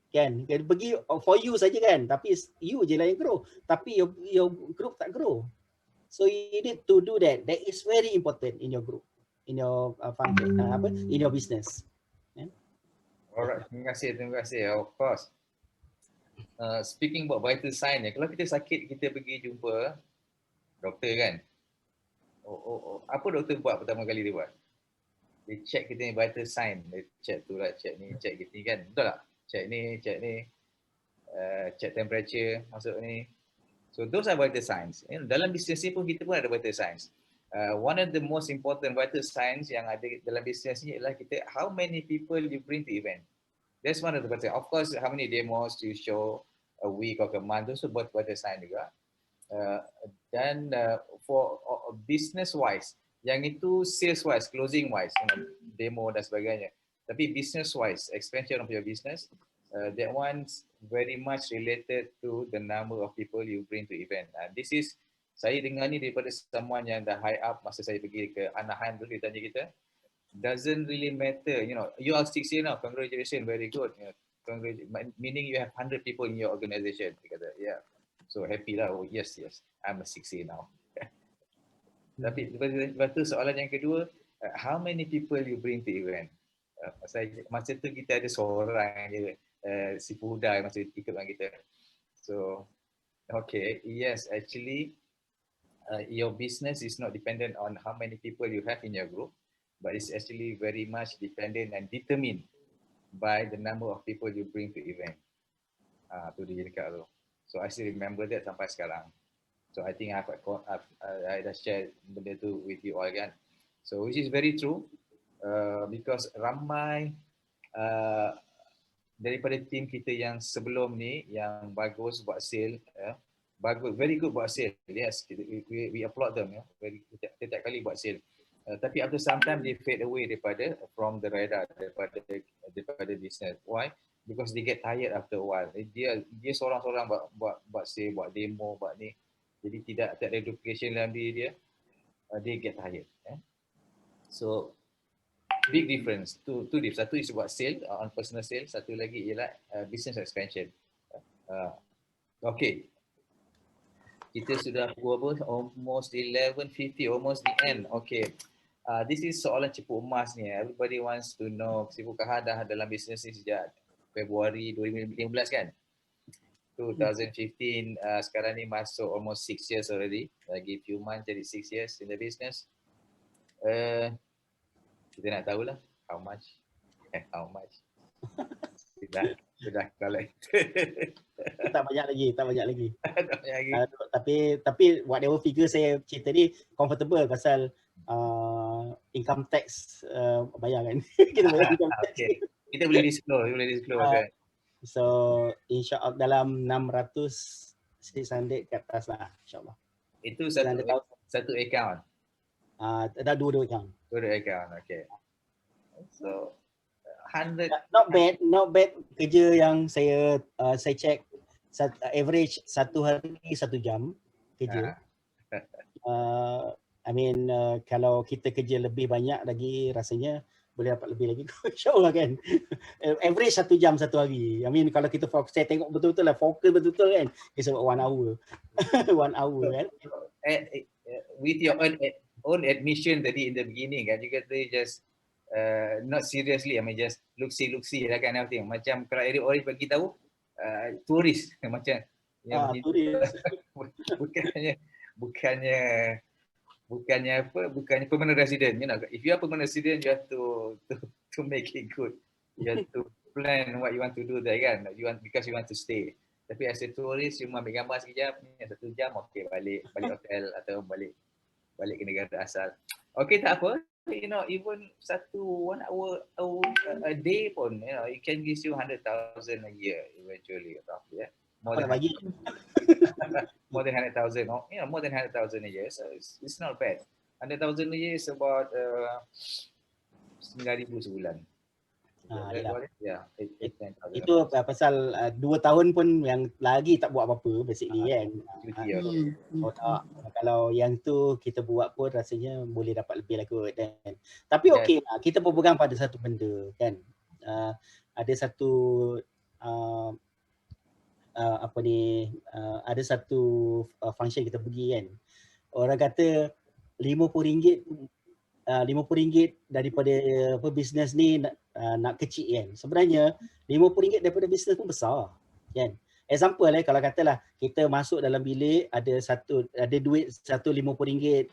Kan? Pergi for you saja kan, tapi you je lah yang grow. Tapi your group tak grow. So you need to do that. That is very important in your group, in your function, in your business. Alright, terima kasih. Of course. Speaking about vital sign, kalau kita sakit, kita pergi jumpa doktor kan. Apa doktor buat pertama kali dia buat? Dia check kita ni vital sign. Dia check tu lah, check ni, check kita ni kan. Betul tak? Check ni, check temperature masuk ni. So those are vital signs. Dalam bisnes ni pun kita pun ada vital signs. One of the most important vital signs yang ada dalam bisnes ni ialah kita, how many people you bring to event. That's one of the vital. Of course, how many demos you show a week or a month, those are both vital sign juga. Dan for business wise, yang itu sales wise, closing wise, demo dan sebagainya. Tapi business wise, expansion of your business, that one's very much related to the number of people you bring to event. This is, saya dengar ni daripada someone yang dah high up masa saya pergi ke Anaheim dulu, dia tanya kita, doesn't really matter, you are 6 years now, congratulations, very good. Meaning you have 100 people in your organization. Dia kata, yeah. So happy lah, oh yes, I'm a 6 years now. Tapi lepas tu soalan yang kedua, how many people you bring to event? Masa tu kita ada seorang je, si Puda masa ikut dengan kita. So, okay, yes, actually, your business is not dependent on how many people you have in your group, but it's actually very much dependent and determined by the number of people you bring to event. Tu dia dekat tu. So I still remember that sampai sekarang. So I think I dah share benda tu with you all kan. So which is very true, because ramai daripada tim kita yang sebelum ni yang bagus buat sale, bagus, very good buat sale. Yes, we applaud them, setiap kali buat sale. Tapi after some time they fade away from the radar, daripada business. Why? Because they get tired after a while. Dia seorang-seorang buat sale, buat demo, buat ni. Jadi tak ada duplication dalam diri dia. They get tired. So big difference. Two difference. Satu is buat sale, on personal sale. Satu lagi ialah business expansion. Okay. Kita sudah almost 11:50, almost the end. Okay. This is soalan cepu emas ni. Everybody wants to know. Si Fuqaha dah dalam bisnes ni sejak Februari 2015 kan? 2015, sekarang ni masuk almost 6 years already. Lagi few months jadi 6 years in the business. Kita nak tahulah how much. Sudah collect. tak banyak lagi. Tapi whatever figure saya cerita ni comfortable pasal income tax bayar kan. Kita bayar income tax. Okay. Kita boleh disclose kan. So insya-Allah dalam 600 ke atas lah insya-Allah. Itu satu account. Ada dua account. Dua account, okay. So 100 not bad kerja yang saya check average satu hari 1 jam kerja. I mean kalau kita kerja lebih banyak lagi rasanya boleh dapat lebih lagi insya-Allah kan. Average 1 jam satu hari. I mean kalau kita fokus, saya tengok betul-betul lah fokus betul-betul kan. It's about 1 hour. 1 hour kan. with your own admission tadi in the beginning kan, you kata just not seriously, I mean just look-see lah kan everything. Macam kalau Eric Oris bagi tahu turis macam yang turis. bukannya permanent resident, you know. If you are permanent resident, you have to make it good. You have to plan what you want to do there kan. Because you want to stay. Tapi as a tourist, cuma ambil gambar sekejap, 1 jam, okay, balik hotel atau balik ke negara asal. Okay, tak apa. You know, even 1 hour a day pun, you know, it can give you 100,000 a year eventually, roughly. More than 100,000, you know, more than 100,000 a year. So it's not bad. 100,000 a year is about 9,000 sebulan. Itu pasal 2 tahun pun yang lagi tak buat apa-apa basically kan. Kalau yang tu kita buat pun rasanya boleh dapat lebih lah kot kan. Tapi okey lah, kita berpegang pada satu benda kan. Ada satu ada satu function kita pergi kan. Orang kata RM50 daripada bisnes ni nak kecil kan. Sebenarnya RM50 daripada bisnes pun besar kan. Example kalau katalah kita masuk dalam bilik ada duit RM150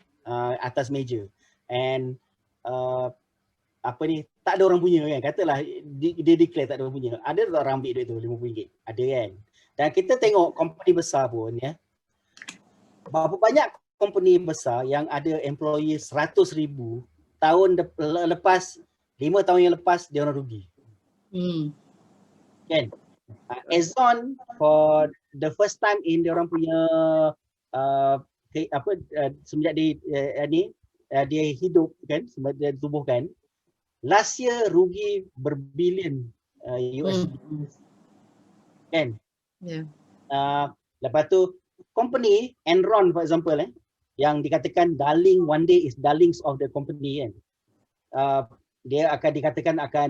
atas meja and tak ada orang punya kan. Katalah dia declare tak ada orang punya. Ada tak orang ambil duit tu RM50? Ada kan. Dan kita tengok company besar pun ya. Berapa banyak company besar yang ada employee 100,000 tahun lepas 5 tahun yang lepas dia orang rugi. Kan? Exxon for the first time in dia orang punya semenjak dia hidup kan, semenjak dia tubuhkan, last year rugi berbilion US. Kan? Lepas tu company Enron for example yang dikatakan darling, one day is darlings of the company kan. Dia akan dikatakan akan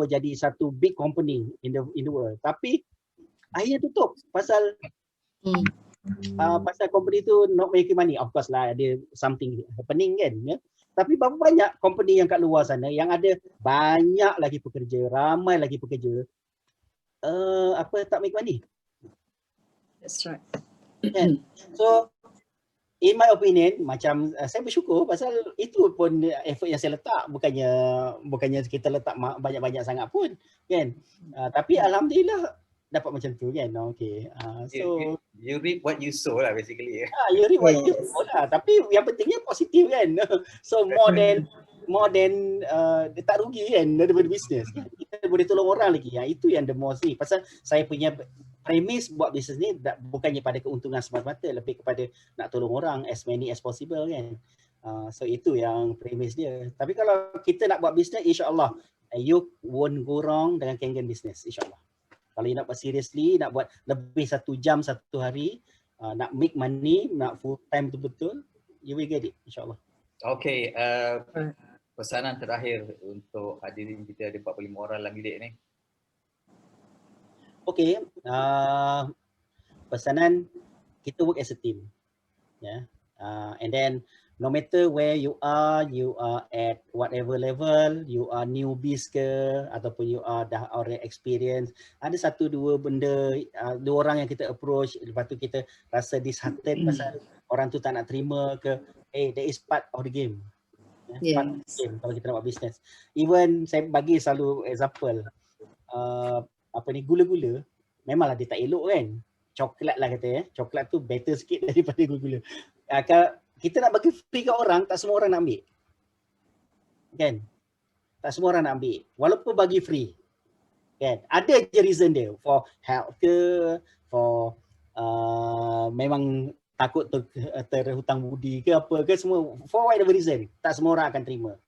jadi satu big company in the world. Tapi akhirnya tutup pasal company tu not making money. Of course lah ada something happening kan ya. Tapi berapa banyak company yang kat luar sana yang ada banyak lagi pekerja, ramai lagi pekerja tak make money. That's right. Kan? So in my opinion, macam saya bersyukur pasal itu pun effort yang saya letak, bukannya kita letak banyak-banyak sangat pun kan. Tapi alhamdulillah dapat macam tu kan. Okay. So you reap what you sow lah basically. You reap what you sow lah. Tapi yang pentingnya positif kan. So more than dia tak rugi kan daripada bisnes. Kita boleh tolong orang lagi. Itu yang the most ni. Pasal saya punya premis buat bisnes ni bukannya pada keuntungan semata-mata, lebih kepada nak tolong orang as many as possible kan. So itu yang premis dia. Tapi kalau kita nak buat bisnes, insya-Allah you won't go wrong dengan Kangen business, insya-Allah. Kalau you nak buat seriously, nak buat lebih 1 jam satu hari, nak make money, nak full time betul-betul, you will get it, insya-Allah. Okay, pesanan terakhir untuk hadirin kita, ada 45 orang dalam bilik ni. Okay, pesanan kita work as a team, and then no matter where you are at whatever level, you are newbies ke ataupun you are dah already experience, ada 1-2 benda, 2 orang yang kita approach, lepas tu kita rasa disheartened pasal orang tu tak nak terima ke, that is part of the game. Part of the game kalau kita nak buat business. Even saya bagi selalu example, gula-gula memanglah dia tak elok kan. Coklat lah kata coklat tu better sikit daripada gula-gula. Kalau kita nak bagi free kat orang, tak semua orang nak ambil. Kan? Tak semua orang nak ambil. Walaupun bagi free. Kan? Ada je reason dia. For health ke, for memang takut terhutang budi ke apa ke, semua. For whatever reason. Tak semua orang akan terima.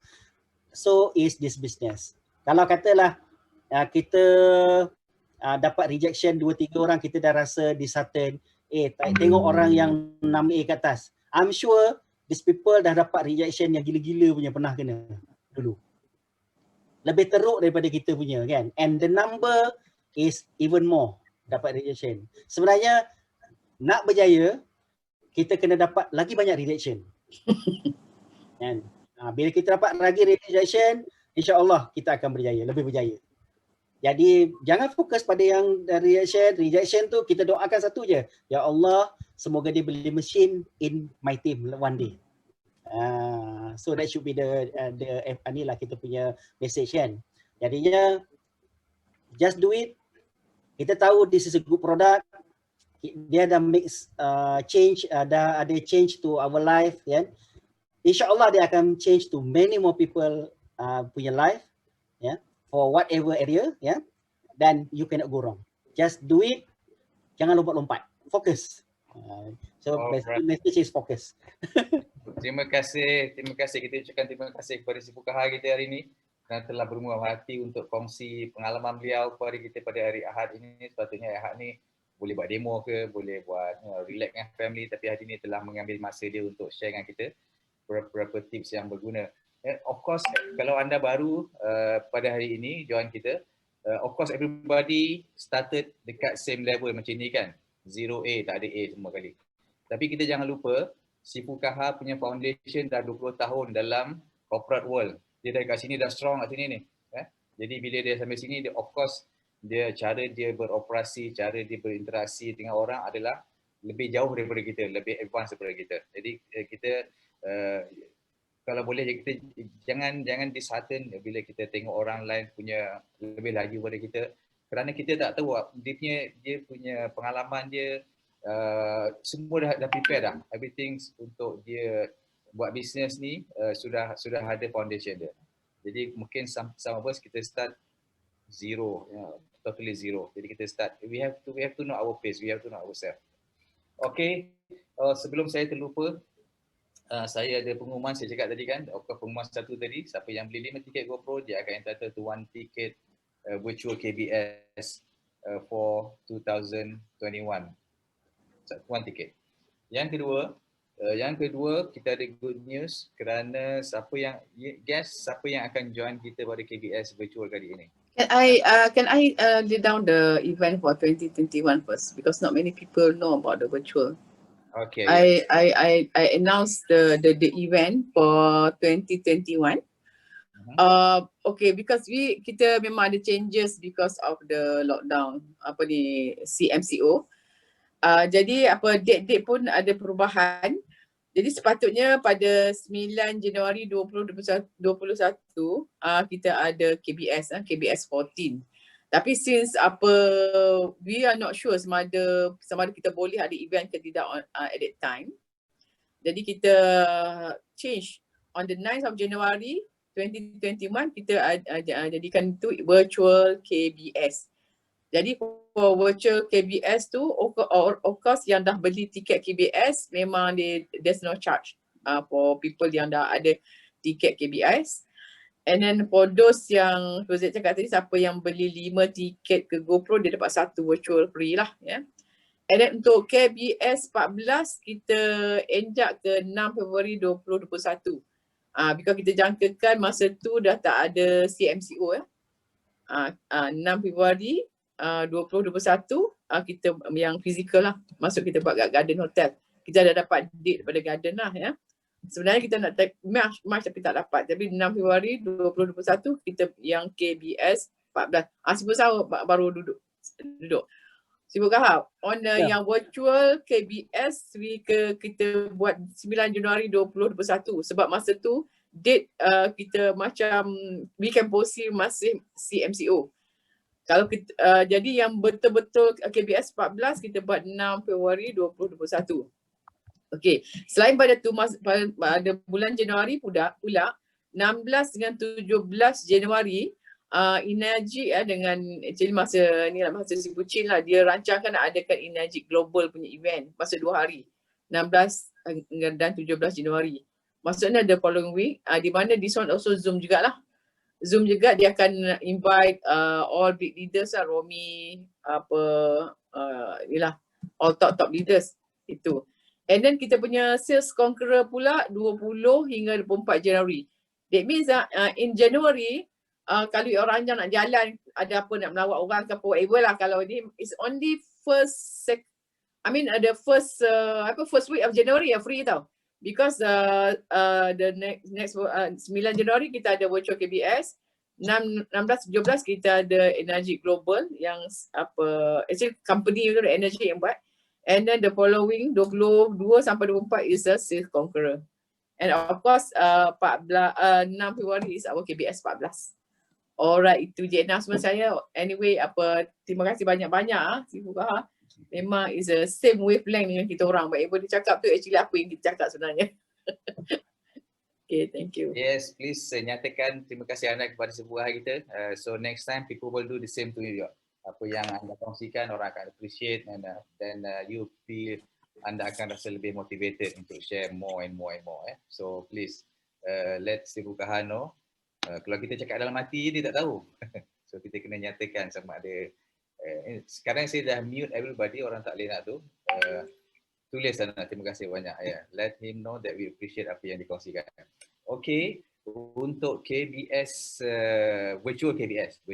So is this business. Kalau katalah kita dapat rejection 2-3 orang, kita dah rasa disheartened, tengok orang yang 6A ke atas, I'm sure these people dah dapat rejection yang gila-gila punya pernah kena dulu, lebih teruk daripada kita punya kan, and the number is even more dapat rejection. Sebenarnya nak berjaya, kita kena dapat lagi banyak rejection. Kan? Bila kita dapat lagi rejection, insya-Allah kita akan berjaya, lebih berjaya. Jadi jangan fokus pada yang rejection. Rejection tu kita doakan satu je. Ya Allah, semoga dia beli mesin in my team one day. So that should be the inilah kita punya message kan. Jadinya just do it. Kita tahu this is a good product. Dia dah make change, dah ada change to our life kan. InsyaAllah dia akan change to many more people punya life ya, for whatever area ya. Dan you cannot go wrong. Just do it. Jangan lompat-lompat. Fokus. So message is focus. Terima kasih kita ucapkan terima kasih kepada si Fukaha kita hari ini kerana telah bermurah hati untuk kongsi pengalaman beliau kepada kita pada hari Ahad ini. Sepatutnya Ahad ni boleh buat demo ke, boleh buat relax dengan family, tapi hari ini telah mengambil masa dia untuk share dengan kita beberapa tips yang berguna. Of course kalau anda baru pada hari ini join kita, of course everybody started dekat same level macam ni kan. 0A, tak ada A semua kali. Tapi kita jangan lupa si Fukaha punya foundation dah 20 tahun dalam corporate world. Dia dah kat sini dah strong kat sini ni. Jadi bila dia sampai sini, dia, of course cara dia beroperasi, cara dia berinteraksi dengan orang adalah lebih jauh daripada kita, lebih advance daripada kita. Jadi kita kalau boleh kita jangan dishearten bila kita tengok orang lain punya lebih laju daripada kita, kerana kita tak tahu dia punya pengalaman dia semua dah prepare dah, everything untuk dia buat bisnes ni sudah ada foundation dia. Jadi mungkin some of us kita start zero, totally zero. Jadi kita start, we have to know our pace, we have to know ourselves. Okay, sebelum saya terlupa, saya ada pengumuman, saya cakap tadi kan, pengumuman satu tadi, siapa yang beli 5 tiket GoPro, dia akan entitled to 1 ticket virtual KBS for 2021. 1 tiket. Yang kedua kita ada good news kerana siapa yang akan join kita pada KBS virtual kali ini. Can I lay down the event for 2021 first, because not many people know about the virtual. Okay. I announced the event for 2021. Okay, because kita memang ada changes because of the lockdown, CMCO. Jadi date pun ada perubahan. Jadi sepatutnya pada 9 Januari 2021 kita ada KBS 14. Tapi since we are not sure sama ada kita boleh ada event ke tidak at that time. Jadi kita change on the 9th of January 2021 kita jadikan itu virtual KBS. Jadi for virtual KBS tu, of course yang dah beli tiket KBS memang there's no charge for people yang dah ada tiket KBS. And then for those yang Rosette cakap tadi, siapa yang beli 5 tiket ke GoPro dia dapat 1 virtual free lah ya. And then untuk KBS 14 kita enjak ke 6 Februari 2021. Because kita jangkakan masa tu dah tak ada CMCO ya. 6 Februari 2021 kita yang fizikal lah, masuk kita buat kat Garden Hotel. Kita dah dapat date pada Garden lah ya. Sebenarnya kita nak take March tapi tak dapat. Tapi 6 Februari 2021 kita yang KBS 14. Sibuk sahur baru duduk. Sibuk kahap. Yang virtual KBS kita buat 9 Januari 2021 sebab masa tu date kita macam we can foresee masih CMCO. Kalau kita, jadi yang betul-betul KBS 14 kita buat 6 Februari 2021. Okey, selain pada tu pada bulan Januari pula 16 dengan 17 Januari Energik dengan actually masa si Bucin lah, dia rancangkan nak adakan Energik Global punya event masa 2 hari 16 dan 17 Januari. Maksudnya the following week di mana this one also Zoom jugalah. Zoom juga dia akan invite all big leaders lah, Romi, all top leaders itu. And then kita punya Sales Conqueror pula 20 hingga 24 Januari. That means in January, kalau orang nak jalan, ada apa nak melawat orang ke apa, whatever lah, kalau ni it's only I mean the first week of January free tau. Because the next 9 Januari kita ada virtual KBS, 16, 17 kita ada Energy Global yang actually company itu energy yang buat, and then the following 22 sampai 24 is the Sales Conqueror, and of course 6 Februari is our KBS 14. Alright, itu je announcement saya. Anyway, terima kasih banyak-banyak Ibu Kaha. Memang is a same wavelength dengan kita orang. But Ibu dia cakap tu actually apa yang kita cakap sebenarnya. Okay, thank you. Yes, please nyatakan terima kasih anda kepada sebuah kita. So next time people will do the same to you. Apa yang anda kongsikan orang akan appreciate, and then you feel anda akan rasa lebih motivated untuk share more and more and more. So please let Ibu Kaha know. Kalau kita cakap dalam hati dia tak tahu. So kita kena nyatakan sama ada. Sekarang saya dah mute everybody, orang tak boleh nak tu. Tulis sana, terima kasih banyak. Let him know that we appreciate apa yang dikongsikan. Okay, untuk KBS, virtual KBS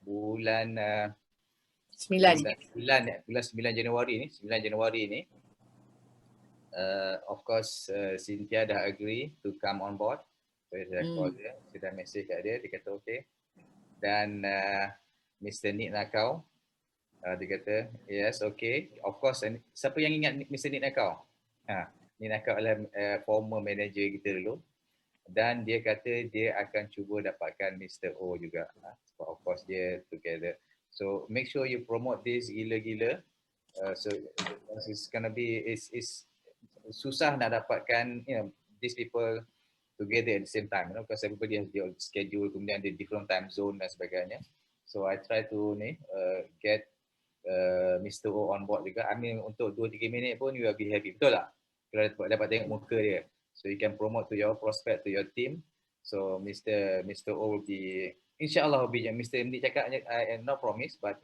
bulan 9 Januari ni, of course Cynthia dah agree to come on board. Saya dah call dia, saya dah message kat dia, dia kata okay. Dan Mr. Nick Nakau, dia kata yes, okay. Of course, siapa yang ingat Mr. Nick Nakau? Nick Nakau adalah former manager kita dulu. Dan dia kata dia akan cuba dapatkan Mr. O juga. Of course dia together. So make sure you promote this gila-gila. So it's gonna be, it's susah nak dapatkan these people together at the same time, because everybody has their schedule, kemudian ada different time zone dan sebagainya. So I try to get Mr. O on board juga. I mean untuk 2-3 minit pun you will be happy. Betul tak? Kalau dapat tengok muka dia. So you can promote to your prospect, to your team. So Mr. O will be, insyaAllah will be, Mr. Nick cakap no promise, but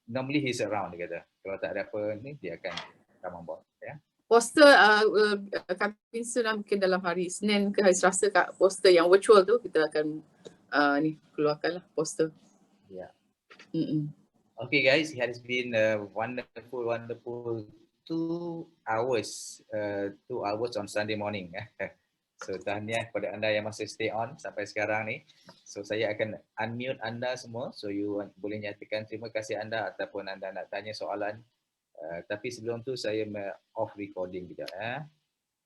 normally he's around, dia kata. Kalau tak ada apa ni, dia akan come on board. Poster kami mungkin dalam hari Isnin ke hari Selasa, poster yang virtual tu kita akan keluarkanlah poster. Yeah. Okay guys, it has been a wonderful 2 hours on Sunday morning. So tahniah kepada anda yang masih stay on sampai sekarang ni. So saya akan unmute anda semua, so you boleh nyatakan terima kasih anda ataupun anda nak tanya soalan. Tapi sebelum tu saya off recording kejap.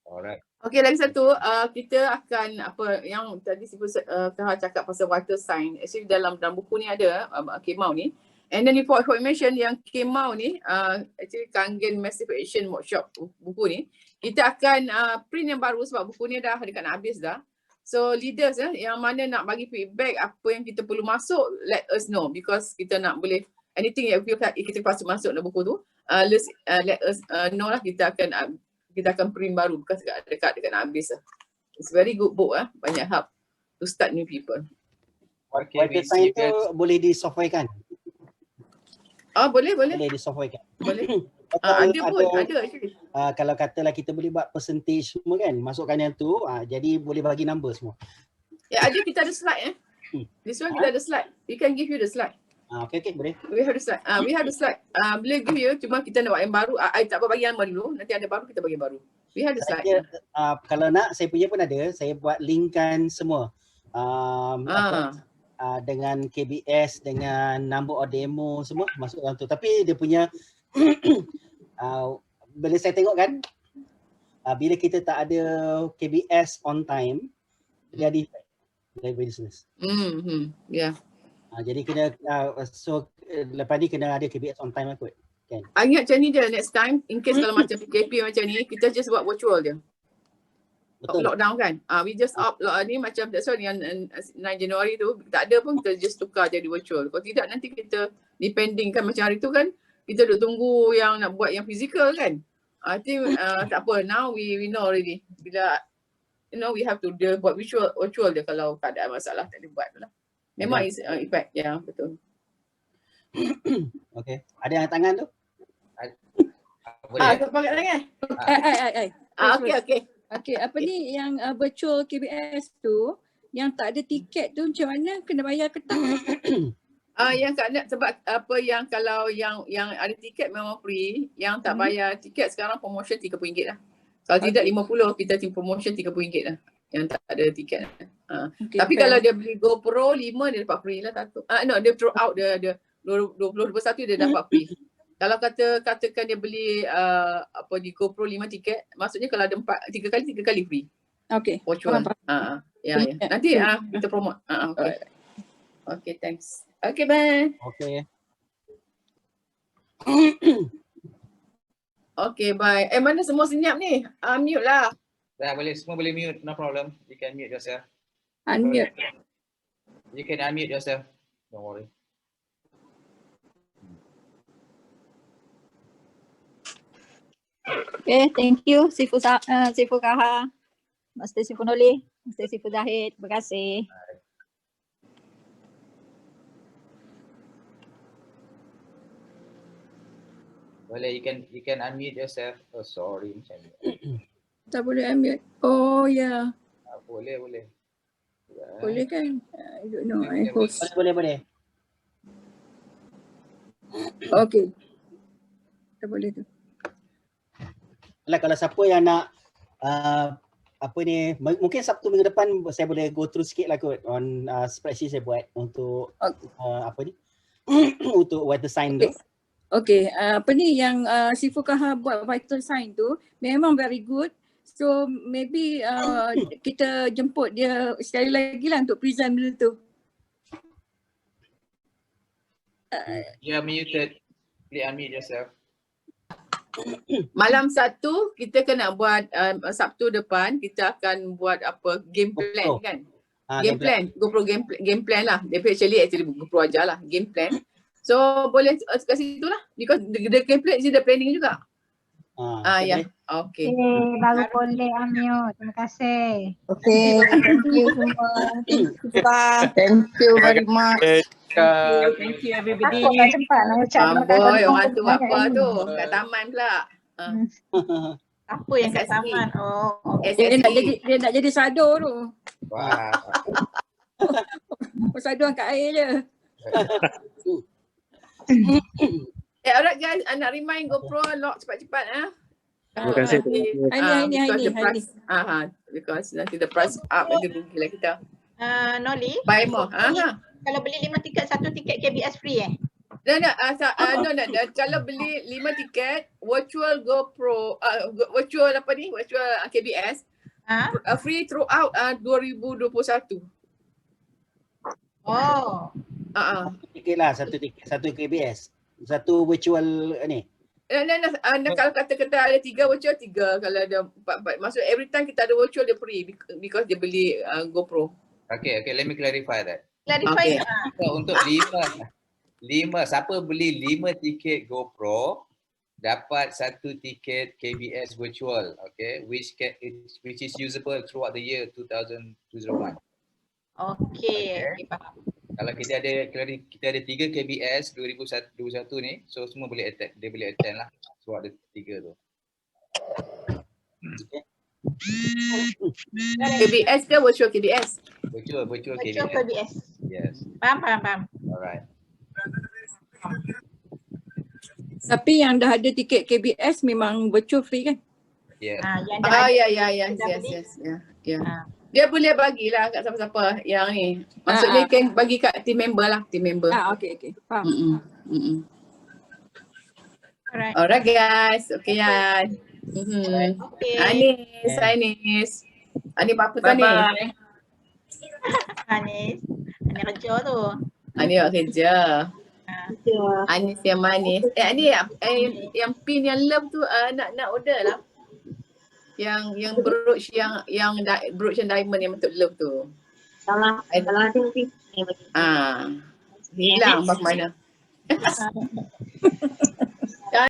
Alright. Okay, lagi satu, kita akan yang tadi Kaha cakap pasal water sign. Actually dalam buku ni ada Kemau ni. And then for information yang Kemau ni, actually Kangen Massive Action Workshop buku ni, kita akan print yang baru sebab buku ni dah dekat nak habis dah. So leaders yang mana nak bagi feedback apa yang kita perlu masuk, let us know, because kita nak boleh anything yang kita masuk dalam buku tu, let us know lah, kita akan print baru because dekat nak habis lah. It's very good book banyak help to start new people. Water sign tu boleh di-softwarekan? Boleh. Boleh di-softwarekan. Boleh. Ada actually. Kalau katalah kita boleh buat percentage semua kan, masukkan yang tu, jadi boleh bagi number semua. Ya, ada, kita ada slide This one kita ada slide. We can give you the slide. Okay, boleh. We have the slide. Boleh give you, cuma kita nak buat yang baru. I tak apa bagi yang baru, nanti ada baru kita bagi yang baru. We have the slide. Kalau nak, saya punya pun ada. Saya buat linkkan semua. Dengan KBS, dengan number of demo semua masuk dalam tu. Tapi dia punya bila saya tengok kan, bila kita tak ada KBS on time, jadi business. Yeah. Jadi kena lepas ni kena ada KBS on time lah kot. Kan? Ingat macam ni je next time, in case kalau macam PKP macam ni, kita just buat virtual je. Betul. Lockdown kan. We just ni macam that's why yang 9 Januari tu tak ada pun, kita just tukar jadi virtual. Kalau tidak nanti kita depending kan macam hari tu kan, kita duk tunggu yang nak buat yang physical kan. I think tak apa, now we know already. Bila we have to buat virtual je kalau tak ada masalah, tak boleh buat lah. Memang is effect, betul. Okay. Ada yang tangan tu? Boleh. Pakai tangan. Okay, apa ni yang virtual KBS tu, yang tak ada tiket tu macam mana? Kena bayar ke tak? Yang Kak Nat sebab apa yang kalau yang ada tiket memang free, yang tak bayar tiket sekarang promotion RM30 lah. Kalau tidak 50 kita promotion RM30 lah. Yang tak ada tiket. Okay, Tapi kalau dia beli GoPro 5 dia dapat free lah satu. No, dia throw out dia 2021 dia dapat free. Kalau katakan dia beli apa di GoPro 5 tiket, maksudnya kalau ada 3 kali free. Okay. Virtual. Ya. Nanti kita promote. Okay. Okay, thanks. Okay, bye. Okay. Okay, bye. Mana semua senyap ni? Mute lah. Dah boleh, semua boleh mute, no problem. You can mute yourself. Unmute. You can unmute yourself. Don't worry. Okay, thank you Sifu Kaha, Master Sifu Noli, Master Sifu Zahid. Terima kasih. Boleh, you can unmute yourself. Oh, sorry macam ni. Tak boleh unmute. Oh ya. Boleh. Boleh kan? I don't know. I host. Boleh. Okay. Tak boleh tu. Kalau siapa yang nak apa ni, mungkin Sabtu minggu depan saya boleh go through sikit lah kot on spreadsheet saya buat untuk apa ni untuk vital sign tu. Okay, apa ni yang Sifu Kaha buat vital sign tu memang very good. So maybe kita jemput dia sekali lagi lah untuk present benda tu. You are muted. Please unmute yourself. Malam 1 kita kena buat Sabtu depan kita akan buat apa game plan kan? Game plan. GoPro game plan lah. Dia actually GoPro aja lah. Game plan. So boleh kat situ lah. Because the game plan is the planning juga. Ya. Okay. Baru boleh unmute. Terima kasih. Okay, thank you semua. Thank you very much. Thank you everybody. Aku dah cepat nak ucap terima kasih. Boy, orang tu buat apa tu? Kat taman pula. Apa yang kat taman? Oh. Dia nak jadi sado tu. Wah. Sado angkat air je. Alright guys, nak remind GoPro lock cepat-cepat Terima kasih. Hari. Because nanti the price up nanti rugilah kita. Noli, Buy more. kalau beli 5 tiket, 1 tiket KBS free Kalau beli 5 tiket virtual GoPro virtual apa ni? Virtual KBS free throughout 2021. Oh. Tiket lah, satu KBS. Satu virtual ni. Kalau kata ada 3 virtual, 3. Kalau ada 4. Maksud every time kita ada virtual dia free because dia beli GoPro. Okay, let me clarify that. Clarify. Untuk 5, siapa beli 5 tiket GoPro dapat 1 tiket KBS virtual, okay, which is usable throughout the year 2001. Okay, faham. Kalau kita ada 3 KBS 2021 ni, so semua boleh attend, dia boleh attend lah throughout the 3 tu. KBS ke virtual KBS? Virtual Virtual KBS. KBS. Yes. Faham. Alright. Tapi yang dah ada tiket KBS memang virtual free kan? Yeah. Yang dah Yes. Dia boleh bagilah kat siapa-siapa yang ni. Maksudnya kan bagi kat team member lah, team member. Okay. Faham. Alright guys. Okay Yan. Okay. Anis. Anis apa tu ni? Anis kerja tu. Anis buat kerja. Anis yang manis. Anis yang pin yang love tu nak order lah. Yang brooch yang brooch and diamond yang bentuk love tu. Kalau ada Hilang bagaimana?